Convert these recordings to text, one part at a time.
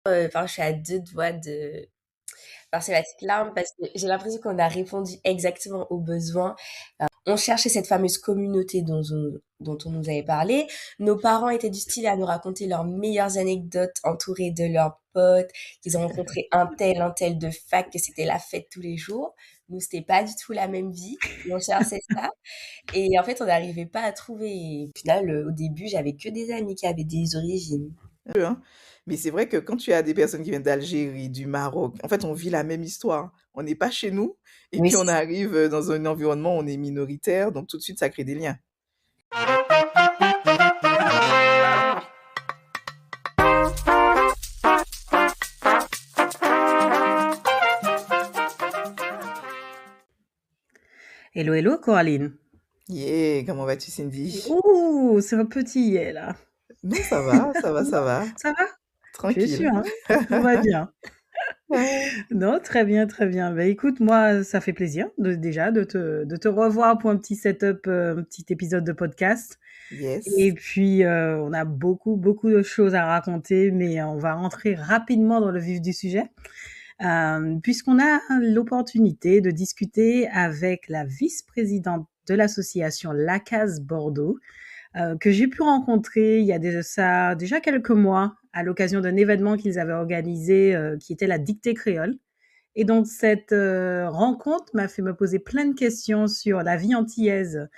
Enfin, je suis à 2 doigts de verser la petite larme parce que j'ai l'impression qu'on a répondu exactement aux besoins. On cherchait cette fameuse communauté dont on nous avait parlé. Nos parents étaient du style à nous raconter leurs meilleures anecdotes entourés de leurs potes, qu'ils ont rencontré un tel de fac, que c'était la fête tous les jours. Nous, c'était pas du tout la même vie. Et on cherchait ça. Et en fait, on n'arrivait pas à trouver. Et au final, au début, j'avais que des amis qui avaient des origines. Hein. Mais c'est vrai que quand tu as des personnes qui viennent d'Algérie, du Maroc, en fait, on vit la même histoire. On n'est pas chez nous, et Oui, puis c'est on ça. arrive dans un environnement où on est minoritaire, donc tout de suite, ça crée des liens. Hello, hello, Coraline. Yeah, comment vas-tu, Cindy? Ouh, c'est un petit yé, là. Non, ça va, ça va, ça va. Ça va? Tu es Tranquille. sûr, hein? Tout va bien. Ouais. Non, très bien, très bien. Bah, écoute, moi, ça fait plaisir déjà de te revoir pour un petit setup, un petit épisode de podcast. Yes. Et puis, on a beaucoup, beaucoup de choses à raconter, mais on va rentrer rapidement dans le vif du sujet. Puisqu'on a l'opportunité de discuter avec la vice-présidente de l'association La Case Bordeaux, que j'ai pu rencontrer il y a ça déjà quelques mois à l'occasion d'un événement qu'ils avaient organisé qui était la dictée créole. Et donc cette rencontre m'a fait me poser plein de questions sur la vie antillaise,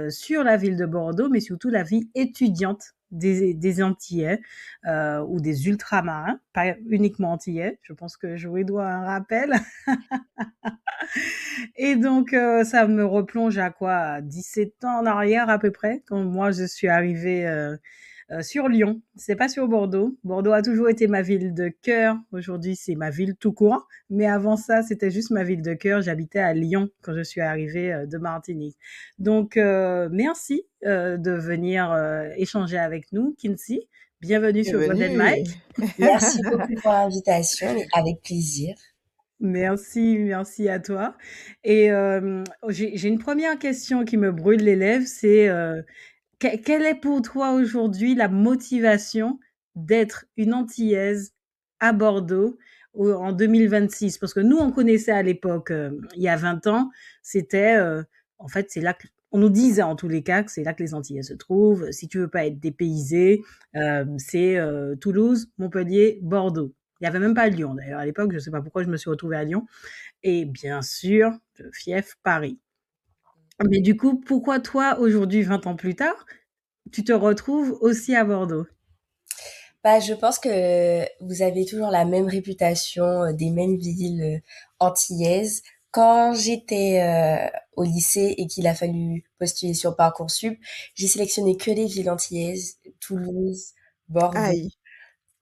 sur la ville de Bordeaux, mais surtout la vie étudiante des Antillais ou des ultramarins, pas uniquement antillais. Je pense que Joé doit un rappel. Et donc, ça me replonge à quoi? À 17 ans en arrière à peu près, quand moi je suis arrivée sur Lyon. C'est pas sur Bordeaux. Bordeaux a toujours été ma ville de cœur. Aujourd'hui, c'est ma ville tout court. Mais avant ça, c'était juste ma ville de cœur. J'habitais à Lyon quand je suis arrivée de Martinique. Donc, merci de venir échanger avec nous, Kinsey. Bienvenue sur Golden Bienvenue. Mike. Merci beaucoup pour l'invitation, mais avec plaisir. Merci, merci à toi. Et j'ai une première question qui me brûle les lèvres, c'est quelle est pour toi aujourd'hui la motivation d'être une Antillaise à Bordeaux en 2026? Parce que nous, on connaissait à l'époque, il y a 20 ans, c'était, en fait, c'est là que, on nous disait en tous les cas que c'est là que les Antillais se trouvent. Si tu veux pas être dépaysé, c'est Toulouse, Montpellier, Bordeaux. Il n'y avait même pas Lyon d'ailleurs à l'époque, je ne sais pas pourquoi je me suis retrouvée à Lyon. Et bien sûr, le fief Paris. Mais du coup, pourquoi toi, aujourd'hui, 20 ans plus tard, tu te retrouves aussi à Bordeaux? Bah, je pense que vous avez toujours la même réputation des mêmes villes antillaises. Quand j'étais au lycée et qu'il a fallu postuler sur Parcoursup, j'ai sélectionné que les villes antillaises, Toulouse, Bordeaux, Aïe.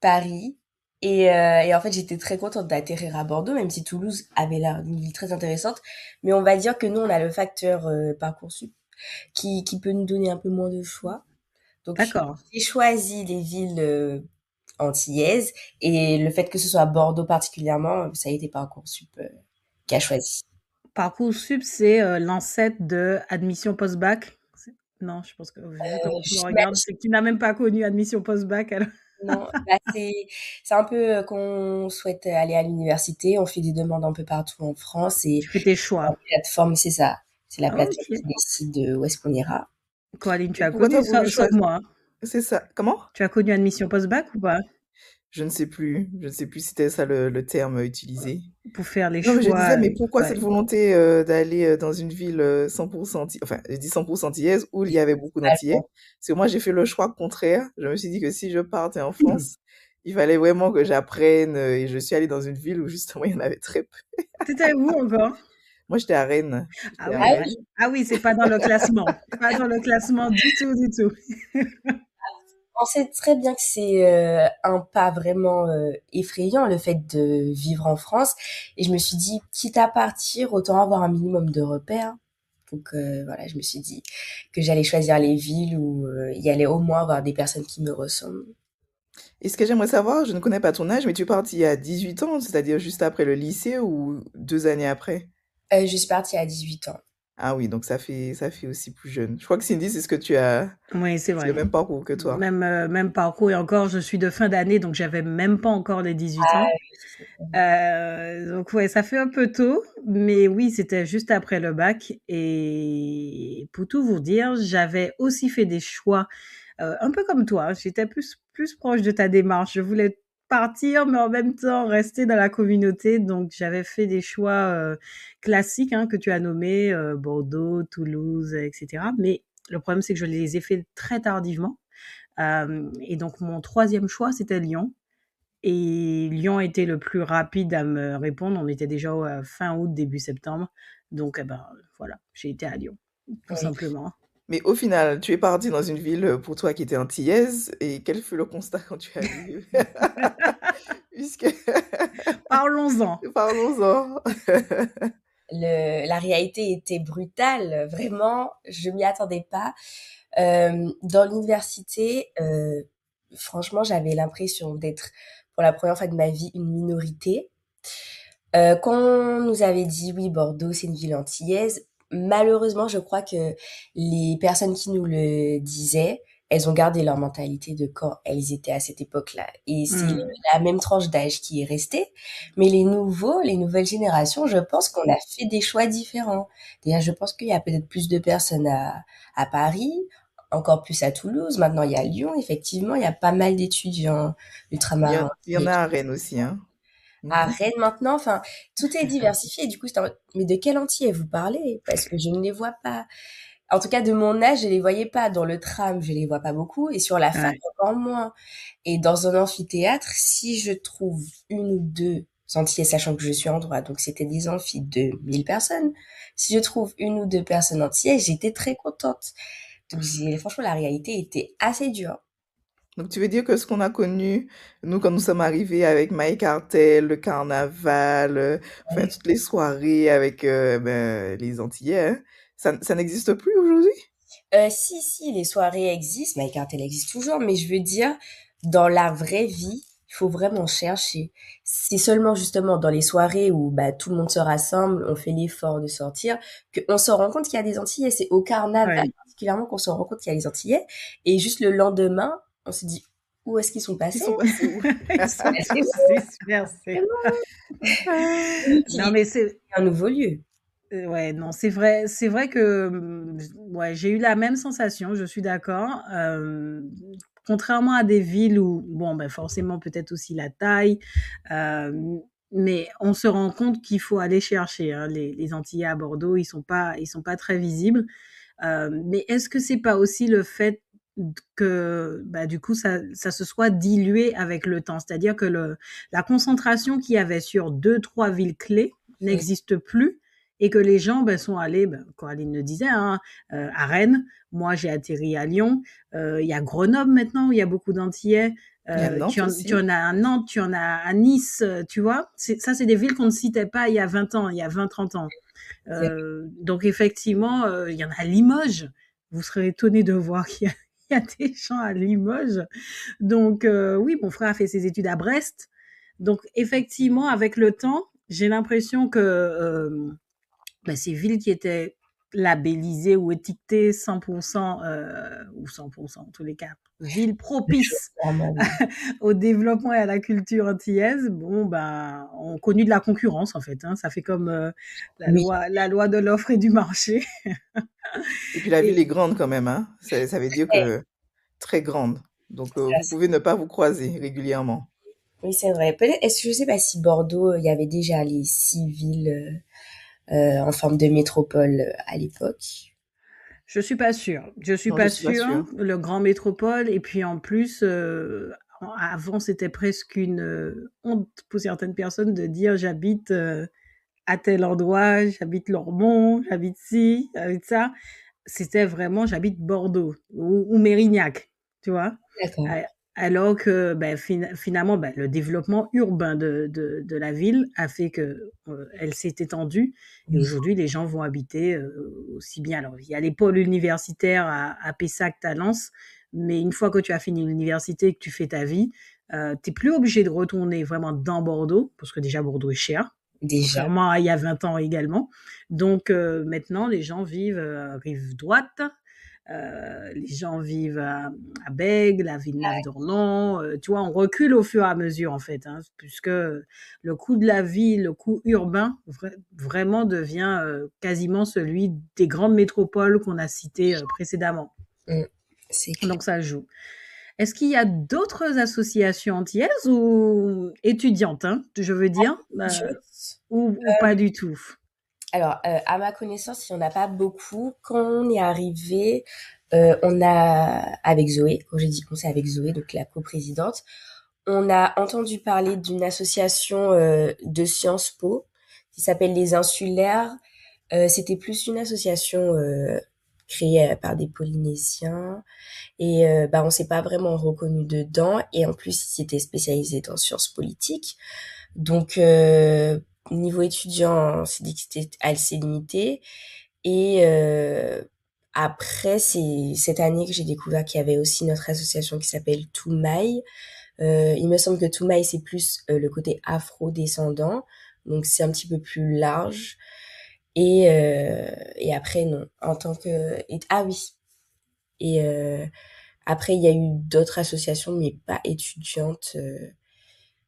Paris. Et en fait, j'étais très contente d'atterrir à Bordeaux, même si Toulouse avait l'air d'une ville très intéressante. Mais on va dire que nous, on a le facteur Parcoursup qui peut nous donner un peu moins de choix. Donc, D'accord. j'ai choisi les villes antillaises et le fait que ce soit à Bordeaux particulièrement, ça a été Parcoursup qui a choisi. Parcoursup, c'est l'ancêtre de Admission Post-Bac. Non, je pense que vu comment tu me regardes, c'est que tu n'as même pas connu Admission Post-Bac. Alors. Non, bah c'est un peu qu'on souhaite aller à l'université, on fait des demandes un peu partout en France et Tu fais tes la choix. plateforme, c'est ça. C'est la plateforme Ok. qui décide où est-ce qu'on ira. Coraline, tu Et as pourquoi tu connu, as voulu sauf choisir? moi. C'est ça. Comment? Tu as connu Admission Post-Bac ou pas? Je ne sais plus. Je ne sais plus si c'était ça le terme utilisé. Pour faire les Non, mais je disais, choix. mais pourquoi Ouais. cette volonté d'aller dans une ville 100% enfin, je dis 100% antillaise où il y avait beaucoup d'Antillais? Parce que moi, j'ai fait le choix contraire. Je me suis dit que si je partais en France, il fallait vraiment que j'apprenne et je suis allée dans une ville où justement il y en avait très peu. C'était où encore? Moi, j'étais à Rennes. Ah J'étais à oui, Ah bah, oui? Rennes. ah oui, c'est pas dans le classement. Pas dans le classement du tout, du tout. On sait très bien que c'est un pas vraiment effrayant, le fait de vivre en France. Et je me suis dit, quitte à partir, autant avoir un minimum de repères. Donc voilà, je me suis dit que j'allais choisir les villes où il y allait au moins avoir des personnes qui me ressemblent. Et ce que j'aimerais savoir, je ne connais pas ton âge, mais tu es partie il y a 18 ans, c'est-à-dire juste après le lycée ou 2 années après? Je suis partie à 18 ans. Ah oui, donc ça fait aussi plus jeune. Je crois que Cindy, c'est ce que tu as Oui, c'est c'est vrai. le même parcours que toi. Même parcours et encore, je suis de fin d'année, donc j'avais même pas encore les 18 Ah ans. oui. Donc ouais, ça fait un peu tôt, mais oui, c'était juste après le bac et pour tout vous dire, j'avais aussi fait des choix, un peu comme toi. J'étais plus proche de ta démarche. Je voulais partir, mais en même temps rester dans la communauté, donc j'avais fait des choix, classiques, hein, que tu as nommés, Bordeaux, Toulouse, et cetera. Mais le problème, c'est que je les ai faits très tardivement, et donc mon troisième choix, c'était Lyon. Et Lyon était le plus rapide à me répondre. On était déjà fin août, début septembre. Donc, eh ben, voilà, j'ai été à Lyon, tout Oui. simplement. Mais au final, tu es partie dans une ville pour toi qui était antillaise et quel fut le constat quand tu arrives? Puisque Parlons-en. parlons-en. La réalité était brutale, vraiment, je m'y attendais pas. Dans l'université, franchement, j'avais l'impression d'être, pour la première fois de ma vie, une minorité. Quand on nous avait dit: «Oui, Bordeaux, c'est une ville antillaise», malheureusement, je crois que les personnes qui nous le disaient, elles ont gardé leur mentalité de quand elles étaient à cette époque-là et c'est Hmm. la même tranche d'âge qui est restée. Mais les nouvelles générations, je pense qu'on a fait des choix différents. Déjà, je pense qu'il y a peut-être plus de personnes à Paris, encore plus à Toulouse. Maintenant, il y a Lyon, effectivement, il y a pas mal d'étudiants ultramarins Il y en a à Rennes aussi, hein. à Mhm. Rennes maintenant, enfin, tout est diversifié. Du coup, j'étais en mode, mais de quel Antillais vous parlez? Parce que je ne les vois pas. En tout cas, de mon âge, je les voyais pas. Dans le tram, je les vois pas beaucoup. Et sur la fac, Ouais. encore moins. Et dans un amphithéâtre, si je trouve une ou deux Antillais, sachant que je suis en droit, donc c'était des amphis de 1000 personnes. Si je trouve une ou deux personnes antillaises, j'étais très contente. Donc, franchement, la réalité était assez dure. Donc tu veux dire que ce qu'on a connu, nous, quand nous sommes arrivés avec Mike Cartel, le carnaval, enfin toutes les soirées avec ben, les Antillais, hein, ça n'existe plus aujourd'hui? Si, les soirées existent, My Cartel existe toujours, mais je veux dire, dans la vraie vie, il faut vraiment chercher. C'est seulement justement dans les soirées où bah, tout le monde se rassemble, on fait l'effort de sortir, qu'on se rend compte qu'il y a des Antillais. C'est au carnaval Ouais. particulièrement qu'on se rend compte qu'il y a des Antillais. Et juste le lendemain, on se dit, où est-ce qu'ils sont Ils passés? sont passés où? Ils sont C'est passés dispersés. une Non, utilité, mais c'est, un nouveau lieu. ouais, non, c'est vrai que, ouais, j'ai eu la même sensation, je suis d'accord. Contrairement à des villes où, bon, ben, forcément, peut-être aussi la taille, mais on se rend compte qu'il faut aller chercher, hein. Les Antillais à Bordeaux, ils sont pas très visibles. Mais est-ce que c'est pas aussi le fait que, bah, du coup, ça se soit dilué avec le temps? C'est-à-dire que la concentration qu'il y avait sur deux, trois villes clés Oui, n'existe plus et que les gens ben, sont allés, ben, Coraline le disait, hein, à Rennes. Moi, j'ai atterri à Lyon. Il y a Grenoble maintenant où il y a beaucoup d'Antillais. Il y a Nantes Tu aussi. en as à Nantes, tu en as à Nice, tu vois. Ça, c'est des villes qu'on ne citait pas il y a 20 ans, il y a 20, 30 ans. c'est Donc effectivement, il y en a à Limoges. Vous serez étonnés de voir qu'il y a, il y a des gens à Limoges. Donc oui, mon frère a fait ses études à Brest. Donc effectivement, avec le temps, j'ai l'impression que bah, ces villes qui étaient labellisées ou étiquetées 100% ou 100% en tous les cas, villes propices normal. au développement et à la culture antillaise, bon, ben, ont connu de la concurrence, en fait, hein. Ça fait comme Oui, la loi de l'offre et du marché. Et puis la ville Et est grande quand même, hein. Ça veut dire très. que très grande. Donc vous pouvez ne pas vous croiser régulièrement. Oui, c'est vrai. Peut-être, est-ce que je sais pas si Bordeaux, il y avait déjà les 6 villes en forme de métropole à l'époque. je suis pas sûre. Je suis Non, je pas suis pas sûre. sûre. Le grand métropole, et puis en plus, avant, c'était presque une honte pour certaines personnes de dire j'habite à tel endroit, j'habite Lormont, j'habite ci, j'habite ça. C'était vraiment j'habite Bordeaux ou Mérignac, tu vois. D'accord. Euh, Alors que ben, finalement, ben, le développement urbain de la ville a fait que elle s'est étendue et Oui. aujourd'hui les gens vont habiter aussi bien. Alors il y a les pôles universitaires à Pessac, Talence, mais une fois que tu as fini l'université, que tu fais ta vie, tu n'es plus obligé de retourner vraiment dans Bordeaux parce que déjà Bordeaux est cher. Déjà. contrairement à il y a 20 ans également. Donc maintenant, les gens vivent rive droite, les gens vivent à Bègle, à Villeneuve-d'Ornon. Tu vois, on recule au fur et à mesure, en fait, hein, puisque le coût de la vie, le coût urbain, vraiment devient quasiment celui des grandes métropoles qu'on a citées précédemment. Mmh, c'est clair. Donc ça joue. Est-ce qu'il y a d'autres associations antillaises ou étudiantes, hein, je veux dire, ou pas du tout? Alors, à ma connaissance, il y en a pas beaucoup. Quand on est arrivé, on a avec Zoé, quand j'ai dit on, c'est avec Zoé, donc la coprésidente, on a entendu parler d'une association, de Sciences Po qui s'appelle les Insulaires. C'était plus une association, créée, par des Polynésiens et bah, on s'est pas vraiment reconnu dedans et en plus, ils étaient spécialisés dans sciences politiques. Donc, niveau étudiant, on s'est dit que c'était assez limité. Et après, c'est cette année que j'ai découvert qu'il y avait aussi notre association qui s'appelle Toumaï. Il me semble que Toumaï, c'est plus le côté afro-descendant. Donc, c'est un petit peu plus large. Et après, non. En tant que... ah oui. Et après, il y a eu d'autres associations, mais pas étudiantes.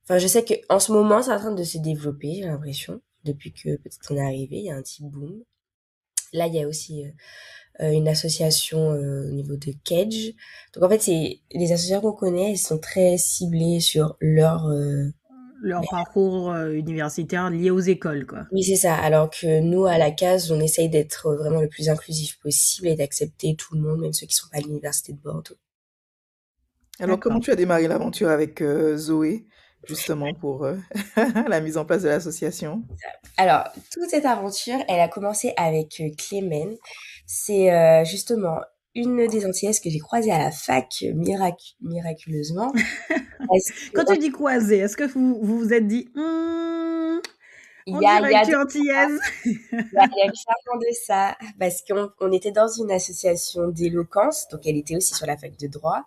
Enfin, je sais qu'en ce moment, c'est en train de se développer, j'ai l'impression. Depuis que peut-être on est arrivé, il y a un petit boom. Là, il y a aussi une association au niveau de Cage. Donc en fait, c'est les associations qu'on connaît, elles sont très ciblées sur leur... Leur parcours universitaire lié aux écoles, quoi. Oui, c'est ça. Alors que nous, à la case, on essaye d'être vraiment le plus inclusif possible et d'accepter tout le monde, même ceux qui sont pas à l'université de Bordeaux. Alors, comment D'accord. tu as démarré l'aventure avec Zoé, justement, pour la mise en place de l'association? Alors, toute cette aventure, elle a commencé avec Clémène. C'est justement une des Antillaises que j'ai croisée à la fac miraculeusement. Parce Quand que tu dis croiser, est-ce que vous vous êtes dit il on y a, il y dirait a que tu de es antillaise? il y a clairement de ça, parce qu'on était dans une association d'éloquence, donc elle était aussi sur la fac de droit,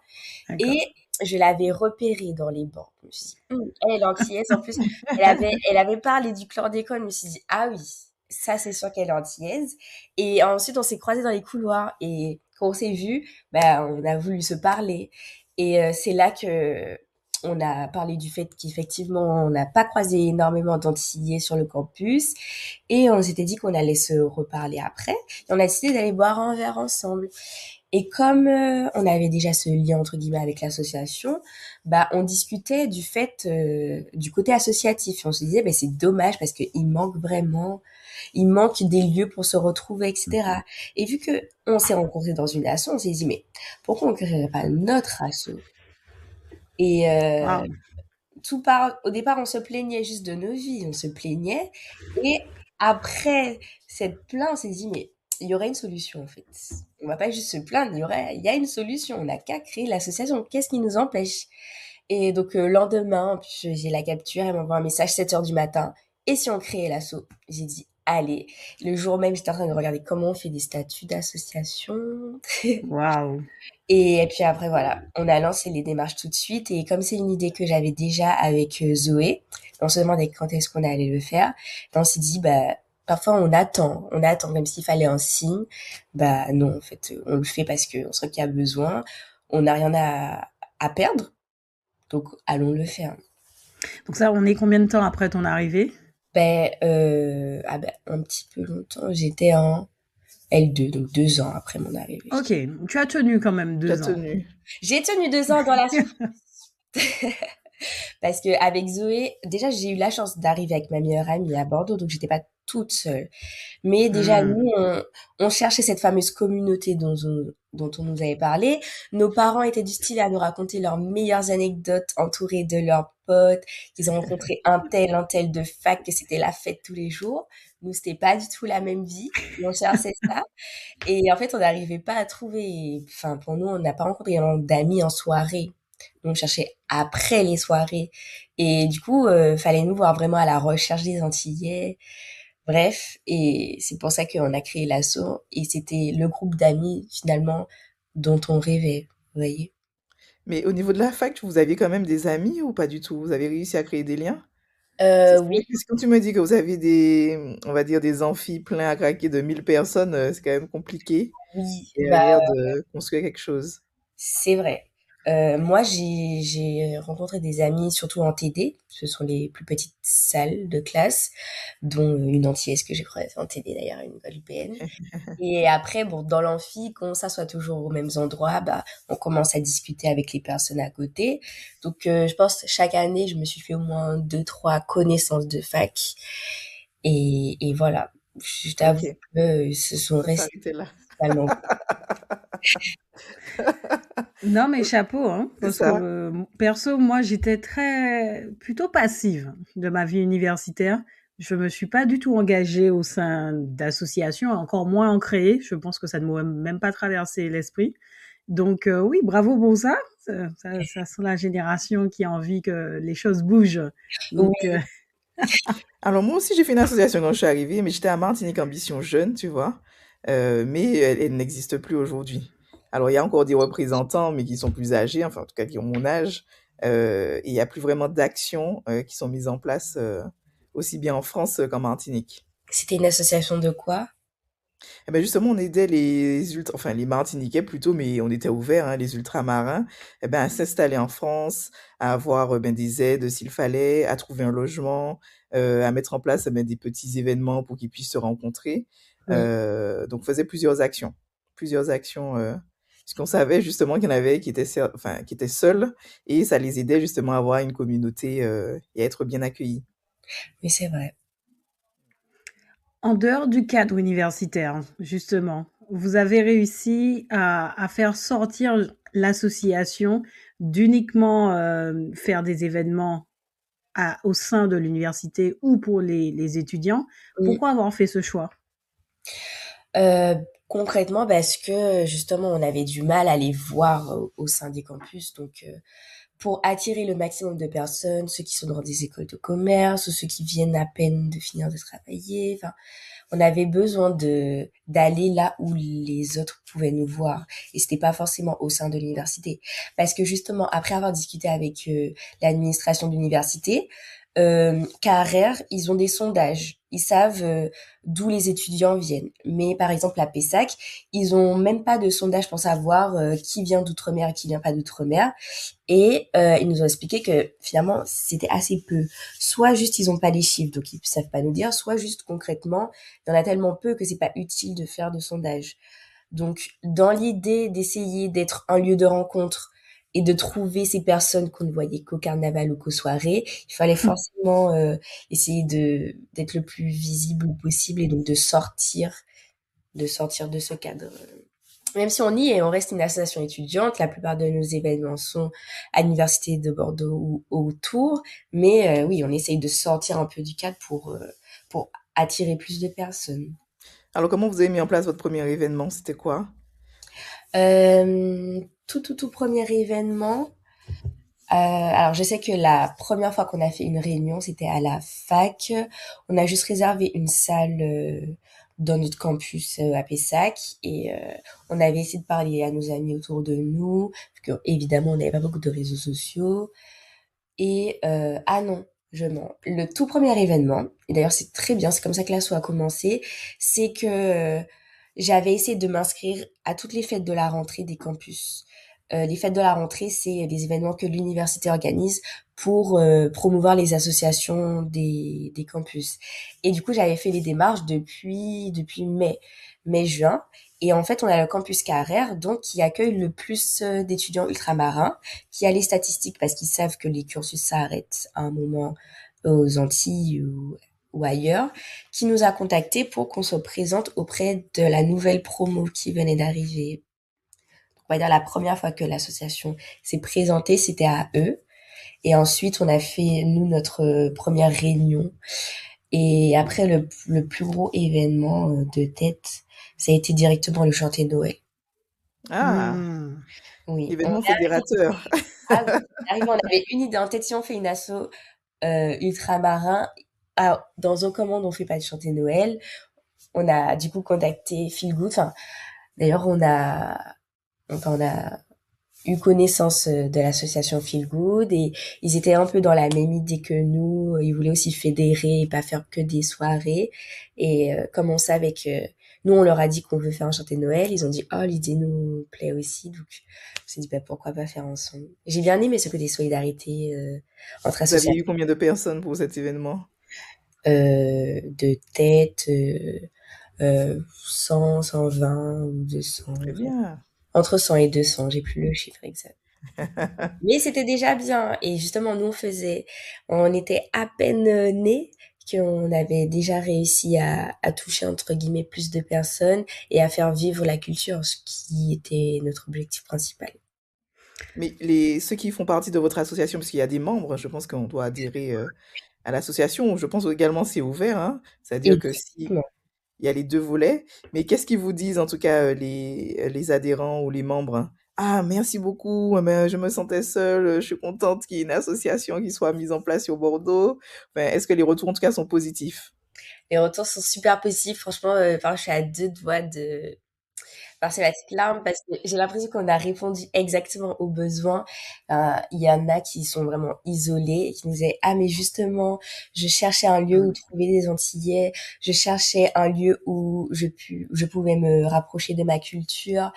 et D'accord. je l'avais repérée dans les bancs. Je me suis dit, elle est antillaise. En plus, elle avait parlé du chlordécone. Je me suis dit, ah oui, ça c'est sûr qu'elle est antillaise. Et ensuite, on s'est croisés dans les couloirs et quand on s'est vus, ben, on a voulu se parler. Et c'est là que on a parlé du fait qu'effectivement, on n'a pas croisé énormément d'antillais sur le campus et on s'était dit qu'on allait se reparler après. Et on a décidé d'aller boire un verre ensemble. Et comme on avait déjà ce lien entre guillemets avec l'association, bah on discutait du fait du côté associatif. Et on se disait bah, c'est dommage parce qu'il manque vraiment, il manque des lieux pour se retrouver, etc. Et vu que on s'est rencontrés dans une asso, on s'est dit mais pourquoi on créerait pas notre asso? Et Waouh. au départ, on se plaignait juste de nos vies, on se plaignait. Et après cette plainte, on s'est dit, mais il y aurait une solution en fait. On va pas juste se plaindre, il y a une solution. On n'a qu'à créer l'association. Qu'est-ce qui nous empêche? Et donc, lendemain, j'ai la capture, elle m'envoie un message 7 heures du matin. Et si on créait l'asso? J'ai dit, allez. Le jour même, j'étais en train de regarder comment on fait des statuts d'association. Waouh. Et puis après, voilà, on a lancé les démarches tout de suite. Et comme c'est une idée que j'avais déjà avec Zoé, on se demandait quand est-ce qu'on allait le faire. Et on s'est dit, bah, parfois on attend comme s'il fallait un signe. Bah non, en fait, on le fait parce qu'on sent qu'il y a besoin. On n'a rien à perdre, donc allons le faire. Donc ça, on est combien de temps après ton arrivée? Ben, ah ben, un petit peu longtemps. J'étais en L2, donc 2 ans après mon arrivée. Ok, tu as tenu quand même Tu as 2 ans. tenu. J'ai tenu 2 ans dans la souffrance. Parce que avec Zoé, déjà j'ai eu la chance d'arriver avec ma meilleure amie à Bordeaux, donc j'étais pas toute seule. Mais déjà nous, Hmm. on cherchait cette fameuse communauté dont on nous avait parlé. Nos parents étaient du style à nous raconter leurs meilleures anecdotes entourés de leurs potes, qu'ils ont rencontré un tel de fac, que c'était la fête tous les jours. Nous, c'était pas du tout la même vie. Et on cherchait ça. Et en fait, on n'arrivait pas à trouver. Enfin, pour nous, on n'a pas rencontré vraiment d'amis en soirée. On cherchait après les soirées. Et du coup, fallait nous voir vraiment à la recherche des Antillais. Bref, et c'est pour ça qu'on a créé l'asso. Et c'était le groupe d'amis, finalement, dont on rêvait. Vous voyez? Mais au niveau de la fac, vous aviez quand même des amis ou pas du tout? Vous avez réussi à créer des liens? Oui, Parce que quand tu me dis que vous avez des, on va dire, des amphis pleins à craquer de 1000 personnes, c'est quand même compliqué oui, bah, derrière de construire quelque chose. c'est vrai. Moi, j'ai rencontré des amis, surtout en TD. Ce sont les plus petites salles de classe, dont une antillaise que j'ai croisée en TD d'ailleurs, une Guadeloupéenne. Et après, bon, dans l'amphi, qu'on s'assoit toujours aux mêmes endroits, bah, on commence à discuter avec les personnes à côté. Donc, je pense chaque année, je me suis fait au moins deux, trois connaissances de fac. Et voilà. Je t'avoue Ok, que se sont ça restés s'arrêtait là. totalement. Non, mais chapeau, hein, C'est parce que ça. perso, moi, j'étais très plutôt passive de ma vie universitaire. Je me suis pas du tout engagée au sein d'associations, encore moins en créer. Je pense que ça ne m'aurait même pas traversé l'esprit. Donc oui, bravo pour ça. Ça sent la génération qui a envie que les choses bougent. Donc Oui, Alors moi aussi j'ai fait une association quand je suis arrivée, mais j'étais à Martinique Ambition Jeune, tu vois. Mais elle n'existe plus aujourd'hui. Alors il y a encore des représentants, mais qui sont plus âgés, enfin en tout cas qui ont mon âge. Et il n'y a plus vraiment d'actions qui sont mises en place aussi bien en France qu'en Martinique. c'était une association de quoi? Eh ben justement, on aidait enfin les Martiniquais plutôt, mais on était ouverts, hein, les ultramarins, eh ben, à s'installer en France, à avoir ben, des aides s'il fallait, à trouver un logement, à mettre en place ben, des petits événements pour qu'ils puissent se rencontrer. Oui. Donc, on faisait plusieurs actions, puisqu'on savait justement qu'il y en avait enfin, qui étaient seuls, et ça les aidait justement à avoir une communauté et à être bien accueillis. Oui, c'est vrai. en dehors du cadre universitaire, justement, vous avez réussi à faire sortir l'association d'uniquement faire des événements au sein de l'université ou pour les étudiants. Oui. Pourquoi avoir fait ce choix? Concrètement, parce que justement, on avait du mal à les voir au sein des campus. Donc, pour attirer le maximum de personnes, ceux qui sont dans des écoles de commerce ou ceux qui viennent à peine de finir de travailler. Enfin, on avait besoin de d'aller là où les autres pouvaient nous voir. Et c'était pas forcément au sein de l'université. Parce que justement, après avoir discuté avec l'administration de l'université, Carrère, ils ont des sondages. Ils savent d'où les étudiants viennent. Mais par exemple, à Pessac, ils ont même pas de sondage pour savoir qui vient d'outre-mer et qui vient pas d'outre-mer. Et ils nous ont expliqué que finalement, c'était assez peu. Soit juste ils ont pas les chiffres, donc ils savent pas nous dire, soit juste concrètement, il y en a tellement peu que c'est pas utile de faire de sondage. Donc, dans l'idée d'essayer d'être un lieu de rencontre et de trouver ces personnes qu'on ne voyait qu'au carnaval ou qu'aux soirées, il fallait forcément essayer de d'être le plus visible possible et donc de sortir de ce cadre. Même si on y est, on reste une association étudiante, la plupart de nos événements sont à l'université de Bordeaux ou autour, mais oui, on essaye de sortir un peu du cadre pour attirer plus de personnes. Alors, comment vous avez mis en place votre premier événement? C'était quoi? Tout premier événement. Alors, je sais que la première fois qu'on a fait une réunion, c'était à la fac. On a juste réservé une salle dans notre campus à Pessac et on avait essayé de parler à nos amis autour de nous, parce que évidemment, on n'avait pas beaucoup de réseaux sociaux. Et ah non, je mens. Le tout premier événement, et d'ailleurs c'est très bien, c'est comme ça que l'assaut a commencé, c'est que j'avais essayé de m'inscrire à toutes les fêtes de la rentrée des campus. Les fêtes de la rentrée, c'est des événements que l'université organise pour promouvoir les associations des campus. Et du coup, j'avais fait les démarches depuis mai-juin. Et en fait, on a le campus Carrère, donc qui accueille le plus d'étudiants ultramarins, qui a les statistiques parce qu'ils savent que les cursus s'arrêtent à un moment aux Antilles ou ailleurs, qui nous a contactés pour qu'on se présente auprès de la nouvelle promo qui venait d'arriver. On va dire la première fois que l'association s'est présentée, c'était à eux. Et ensuite, on a fait, nous, notre première réunion. Et après, le plus gros événement de tête, ça a été directement le chantier de Noël. Ah, Hmm. Oui, événement fédérateur. ah oui, on est arrivé, on avait une idée en tête. Si on fait une asso ultramarin, ah, dans un commande, on fait pas de chanter Noël. On a du coup contacté Feel Good. Enfin, d'ailleurs, on a eu connaissance de l'association Feel Good et ils étaient un peu dans la même idée que nous. Ils voulaient aussi fédérer et pas faire que des soirées. Et comme on savait que nous, on leur a dit qu'on veut faire un chanté de Noël, ils ont dit oh l'idée nous plaît aussi. Donc on s'est dit bah, pourquoi pas faire ensemble. J'ai bien aimé ce côté solidarité entre Vous aviez associations eu combien de personnes pour cet événement? de tête. 100, 120 ou 200, Très bien. entre 100 et 200, j'ai plus le chiffre exact. Mais c'était déjà bien. Et justement, nous, on était à peine nés qu'on avait déjà réussi à toucher, entre guillemets, plus de personnes et à faire vivre la culture, ce qui était notre objectif principal. Mais ceux qui font partie de votre association, parce qu'il y a des membres, je pense qu'on doit adhérer à l'association. Je pense également c'est ouvert, hein. C'est-à-dire que si Exactement. il y a les deux volets, mais qu'est-ce qu'ils vous disent en tout cas les adhérents ou les membres? Hein? Ah, merci beaucoup, mais je me sentais seule, je suis contente qu'il y ait une association qui soit mise en place sur Bordeaux. Enfin, est-ce que les retours en tout cas sont positifs? Les retours sont super positifs. Franchement, enfin, je suis à deux doigts de verser la petite larme parce que j'ai l'impression qu'on a répondu exactement aux besoins. Il y en a qui sont vraiment isolés et qui nous disaient ah mais justement je cherchais un lieu où trouver des Antillais, je cherchais un lieu où je pouvais me rapprocher de ma culture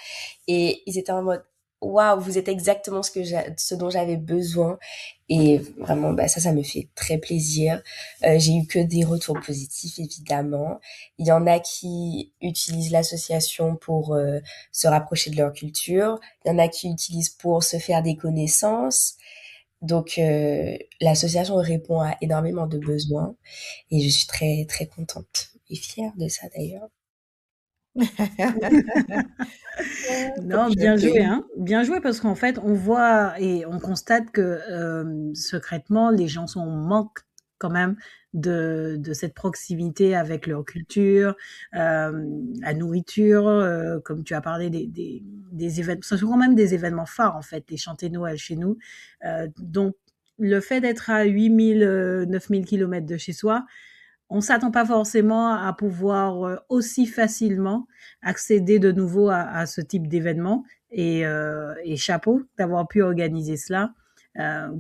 et ils étaient en mode waouh vous êtes exactement ce dont j'avais besoin et vraiment bah ça me fait très plaisir. J'ai eu que des retours positifs évidemment. Il y en a qui utilisent l'association pour se rapprocher de leur culture. Il y en a qui utilisent pour se faire des connaissances. Donc, l'association répond à énormément de besoins et je suis très, très contente et fière de ça d'ailleurs. Non, Comme bien joué, j'aime. hein. Bien joué parce qu'en fait, on voit et on constate que secrètement, les gens sont en manque quand même de cette proximité avec leur culture, la nourriture, comme tu as parlé des événements, ce sont quand même des événements phares en fait, les chantés Noël chez nous. Donc, le fait d'être à 8000, 9000 kilomètres de chez soi, on s'attend pas forcément à pouvoir aussi facilement accéder de nouveau à ce type d'événement et chapeau d'avoir pu organiser cela.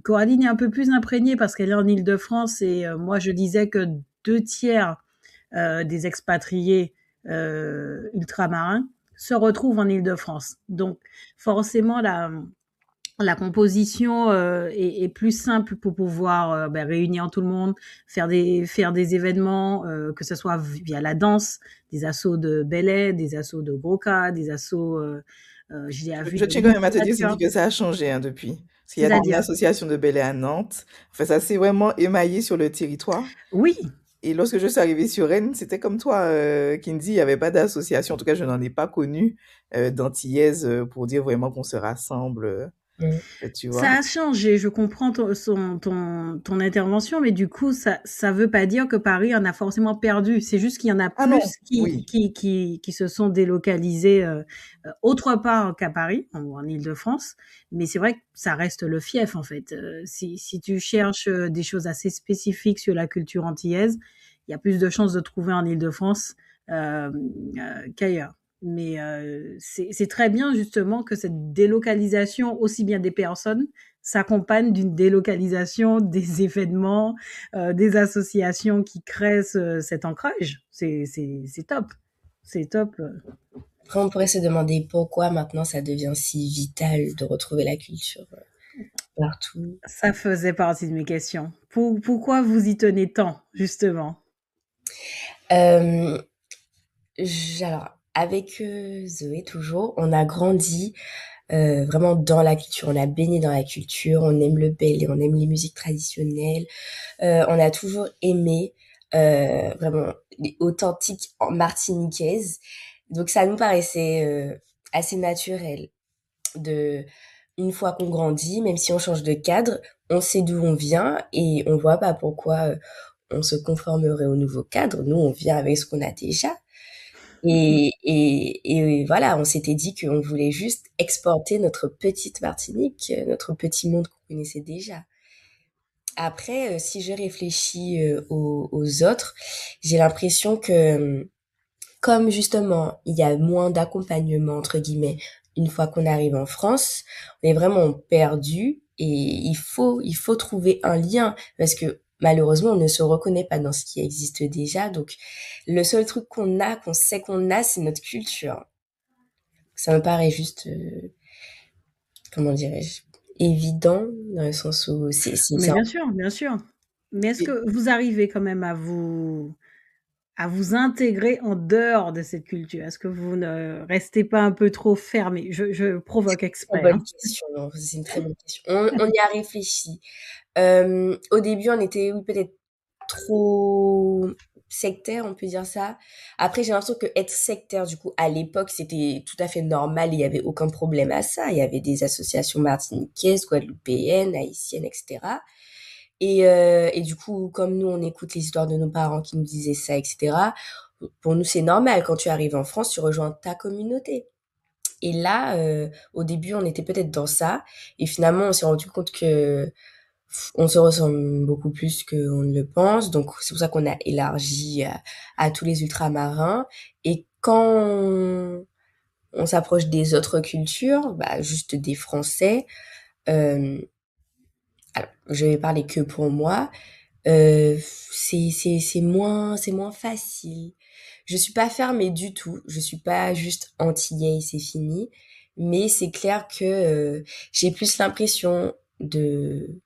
Coraline est un peu plus imprégnée parce qu'elle est en Île-de-France et moi je disais que 2 tiers des expatriés ultramarins se retrouvent en Île-de-France. Donc forcément la composition est plus simple pour pouvoir réunir tout le monde, faire des événements, que ce soit via la danse, des assauts de belay, des assauts de goka, des assauts, j'ai vu Je de tiens quand même à te dire, littérature. Cindy, que ça a changé hein, depuis. Parce qu'il y a une C'est-à-dire, association de Bel Air à Nantes. Enfin, ça s'est vraiment émaillé sur le territoire. oui, Et lorsque je suis arrivée sur Rennes, c'était comme toi, Kindy, il n'y avait pas d'association. En tout cas, je n'en ai pas connu d'antillaise pour dire vraiment qu'on se rassemble, Mm. tu ça vois. a changé. Je comprends ton intervention, mais du coup, ça veut pas dire que Paris en a forcément perdu. C'est juste qu'il y en a Ah non, plus oui. qui se sont délocalisés autre part qu'à Paris, en Île-de-France. Mais c'est vrai que ça reste le fief, en fait. Si tu cherches des choses assez spécifiques sur la culture antillaise, il y a plus de chances de trouver en Île-de-France qu'ailleurs. Mais c'est très bien justement que cette délocalisation, aussi bien des personnes, s'accompagne d'une délocalisation des événements, des associations qui créent cet ancrage. C'est top. C'est top. Après, on pourrait se demander pourquoi maintenant ça devient si vital de retrouver la culture partout. Ça faisait partie de mes questions. Pourquoi vous y tenez tant, justement? Euh, alors, avec Zoé toujours, on a grandi vraiment dans la culture. On a baigné dans la culture, on aime le bel, on aime les musiques traditionnelles. On a toujours aimé vraiment les authentiques martiniquaises. Donc ça nous paraissait assez naturel de une fois qu'on grandit, même si on change de cadre, on sait d'où on vient et on voit pas pourquoi on se conformerait au nouveau cadre. Nous, on vient avec ce qu'on a déjà. Et voilà, on s'était dit qu'on voulait juste exporter notre petite Martinique, notre petit monde qu'on connaissait déjà. Après, si je réfléchis aux autres, j'ai l'impression que comme justement il y a moins d'accompagnement entre guillemets une fois qu'on arrive en France, on est vraiment perdu et il faut trouver un lien parce que malheureusement, on ne se reconnaît pas dans ce qui existe déjà. Donc, le seul truc qu'on sait qu'on a, c'est notre culture. Ça me paraît juste, comment dirais-je, évident dans le sens où Mais bien sûr, bien sûr. Mais est-ce Et que vous arrivez quand même à vous intégrer en dehors de cette culture? Est-ce que vous ne restez pas un peu trop fermé? Je provoque très exprès, bonne hein. question, non, c'est une très bonne question. On y a réfléchi. Au début, on était, oui, peut-être trop sectaire, on peut dire ça. Après, j'ai l'impression que être sectaire, du coup, à l'époque, c'était tout à fait normal. Il y avait aucun problème à ça. Il y avait des associations martiniquaises, guadeloupéennes, haïtiennes, etc. Et du coup, comme nous, on écoute les histoires de nos parents qui nous disaient ça, etc. Pour nous, c'est normal. Quand tu arrives en France, tu rejoins ta communauté. Et là, au début, on était peut-être dans ça. Et finalement, on s'est rendu compte que on se ressemble beaucoup plus qu'on ne le pense. Donc, c'est pour ça qu'on a élargi à tous les ultramarins. Et quand on s'approche des autres cultures, bah, juste des Français, euh, alors, je vais parler que pour moi, c'est moins facile. Je suis pas fermée du tout. Je suis pas juste antillaise, c'est fini. Mais c'est clair que j'ai plus l'impression de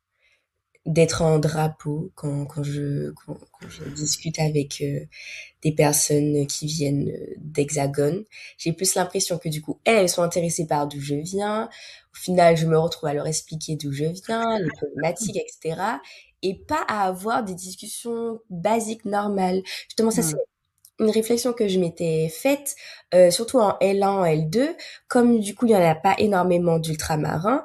d'être en drapeau quand je discute avec des personnes qui viennent d'Hexagone. J'ai plus l'impression que du coup, elles sont intéressées par d'où je viens. Au final, je me retrouve à leur expliquer d'où je viens, les problématiques, etc. Et pas à avoir des discussions basiques, normales. Justement, ça, c'est Mmh. une réflexion que je m'étais faite, surtout en L1, en L2, comme du coup il y en a pas énormément d'ultramarins,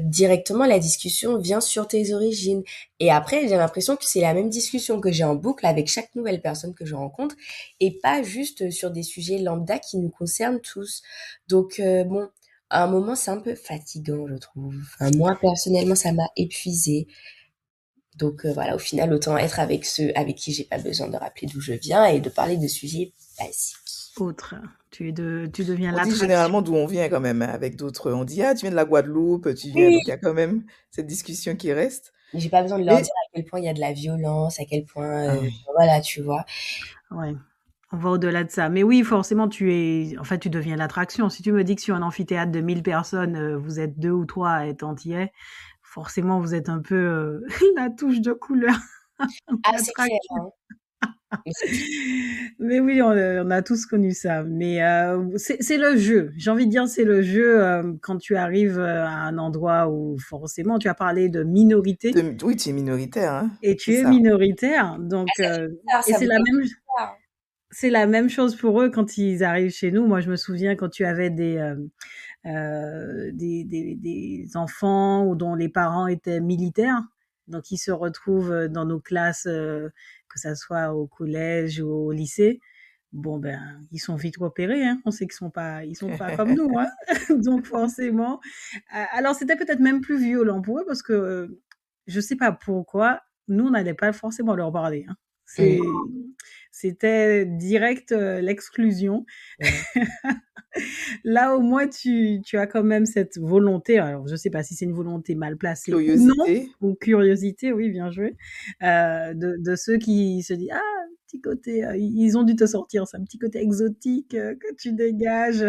directement la discussion vient sur tes origines. Et après, j'ai l'impression que c'est la même discussion que j'ai en boucle avec chaque nouvelle personne que je rencontre, et pas juste sur des sujets lambda qui nous concernent tous. Donc bon, à un moment c'est un peu fatigant, je trouve. Enfin, moi personnellement, ça m'a épuisée. Donc voilà, au final, autant être avec ceux avec qui j'ai pas besoin de rappeler d'où je viens et de parler de sujets basiques. Autre, tu deviens on dit l'attraction. généralement d'où on vient quand même, hein, avec d'autres. On dit, ah, tu viens de la Guadeloupe, tu viens. Oui. Donc, il y a quand même cette discussion qui reste. J'ai pas besoin de leur Mais, dire à quel point il y a de la violence, à quel point, ah oui. voilà, tu vois? Ouais, on va au-delà de ça. Mais oui, forcément, tu deviens l'attraction. Si tu me dis que sur un amphithéâtre de 1000 personnes, vous êtes 2 ou 3 à être antillais, forcément, vous êtes un peu, la touche de couleur, Ah, c'est clair, l'attraction. hein. Mais c'est clair. Mais oui, on a tous connu ça. Mais c'est le jeu. J'ai envie de dire, c'est le jeu quand tu arrives à un endroit où forcément tu as parlé de minorité Oui, tu es minoritaire, hein. et C'est tu es ça. minoritaire. Ah, Donc, ça fait peur, et ça vous fait peur. c'est la même chose pour eux quand ils arrivent chez nous. Moi, je me souviens quand tu avais des enfants ou dont les parents étaient militaires. Donc, ils se retrouvent dans nos classes, que ça soit au collège ou au lycée. Bon, ben, ils sont vite repérés, hein. On sait ils sont pas comme nous, hein. Donc, forcément. Alors, c'était peut-être même plus violent pour eux parce que je sais pas pourquoi, nous, on n'allait pas forcément leur parler, hein. Mmh, C'était direct l'exclusion. ouais. Là, au moins, tu as quand même cette volonté, alors je sais pas si c'est une volonté mal placée ou non, Curiosité. ou curiosité, oui, bien joué, de ceux qui se disent: «Ah, petit côté», ils ont dû te sortir ça, un petit côté exotique, que tu dégages.